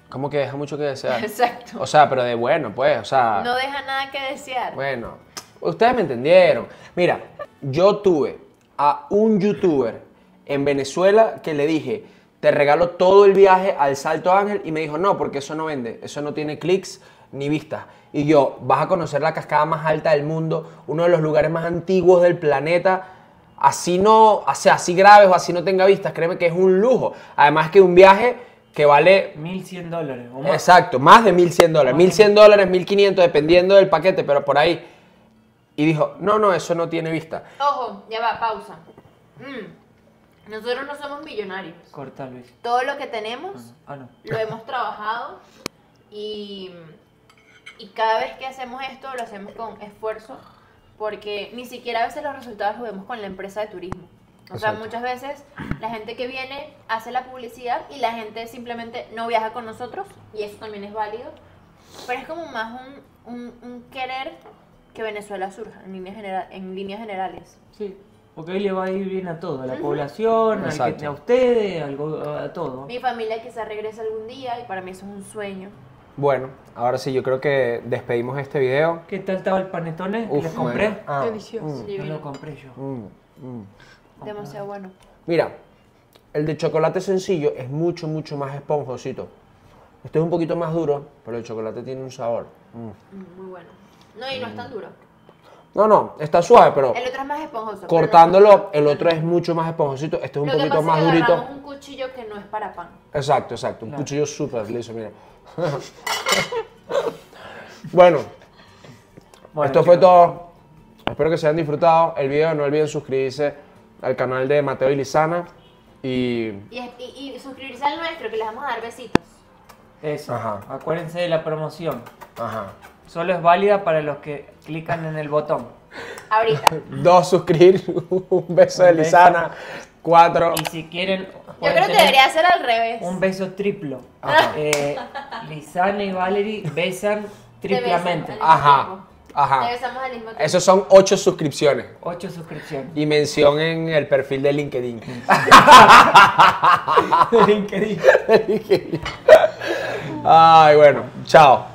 Speaker 1: ¿Cómo que deja mucho que desear?
Speaker 3: Exacto.
Speaker 1: O sea, pero de bueno, pues, o sea...
Speaker 3: No deja nada que desear.
Speaker 1: Bueno, ustedes me entendieron. Mira, yo tuve a un youtuber en Venezuela que le dije, te regalo todo el viaje al Salto Ángel, y me dijo, no, porque eso no vende, eso no tiene clics ni vistas. Y yo, vas a conocer la cascada más alta del mundo, uno de los lugares más antiguos del planeta, así no, o sea, así graves o así no tenga vistas, créeme que es un lujo. Además que un viaje que vale...
Speaker 2: $1.100 o más.
Speaker 1: Exacto, más de $1.100, $1.100, $1.500, dependiendo del paquete, pero por ahí. Y dijo, no, eso no tiene vista.
Speaker 3: Ojo, ya va, pausa. Nosotros no somos millonarios.
Speaker 2: Corta, Luis.
Speaker 3: Todo lo que tenemos
Speaker 2: Ah, no.
Speaker 3: lo hemos trabajado y cada vez que hacemos esto lo hacemos con esfuerzo, porque ni siquiera a veces los resultados los vemos con la empresa de turismo. O sea,
Speaker 1: Exacto.
Speaker 3: muchas veces la gente que viene hace la publicidad y la gente simplemente no viaja con nosotros, y eso también es válido, pero es como más un querer que Venezuela surja en líneas generales.
Speaker 2: Sí, porque ahí le va a ir bien a todo, a la población,
Speaker 1: Exacto.
Speaker 2: a ustedes, a todo.
Speaker 3: Mi familia quizás regrese algún día y para mí eso es un sueño.
Speaker 1: Bueno, ahora sí, yo creo que despedimos este video.
Speaker 2: ¿Qué tal estaba el panetone que les compré?
Speaker 1: bueno. Ah,
Speaker 4: Delicioso.
Speaker 2: No
Speaker 3: Divino.
Speaker 2: lo compré yo.
Speaker 3: Demasiado bueno.
Speaker 1: Mira, el de chocolate sencillo es mucho más esponjosito. Este es un poquito más duro, pero el chocolate tiene un sabor.
Speaker 3: Muy bueno. No, y no es tan duro.
Speaker 1: No, está suave, pero
Speaker 3: El otro es más esponjoso. pero
Speaker 1: cortándolo, el otro es mucho más esponjosito. Este es un
Speaker 3: Lo que
Speaker 1: poquito
Speaker 3: pasa
Speaker 1: más
Speaker 3: es que
Speaker 1: durito.
Speaker 3: agarramos un cuchillo que no es para pan.
Speaker 1: Exacto. Un
Speaker 2: Claro.
Speaker 1: cuchillo súper liso, mira. Bueno, esto fue
Speaker 2: chicos,
Speaker 1: todo. Espero que se hayan disfrutado el video. No olviden suscribirse al canal de Mateo y Lizana. Y
Speaker 3: Y suscribirse al nuestro, que les vamos a dar besitos.
Speaker 2: Eso,
Speaker 1: Ajá.
Speaker 2: acuérdense de la promoción.
Speaker 1: ajá.
Speaker 2: Solo es válida para los que clican en el botón.
Speaker 3: Ahorita.
Speaker 1: 2, suscribir. Un beso de
Speaker 2: Un beso.
Speaker 1: Lizana. 4.
Speaker 2: Y si quieren,
Speaker 3: Yo
Speaker 2: pueden
Speaker 3: creo que
Speaker 2: tener
Speaker 3: debería ser al revés.
Speaker 2: un beso triplo.
Speaker 1: Ajá.
Speaker 2: Lizana y Valerie besan
Speaker 3: Se besan
Speaker 2: triplamente.
Speaker 3: al mismo
Speaker 1: Ajá.
Speaker 3: tiempo.
Speaker 1: Ajá.
Speaker 3: Regresamos al mismo tiempo.
Speaker 1: Esos son 8 suscripciones.
Speaker 2: 8 suscripciones.
Speaker 1: Y mención en el perfil de LinkedIn.
Speaker 2: LinkedIn.
Speaker 1: Ay, bueno, chao.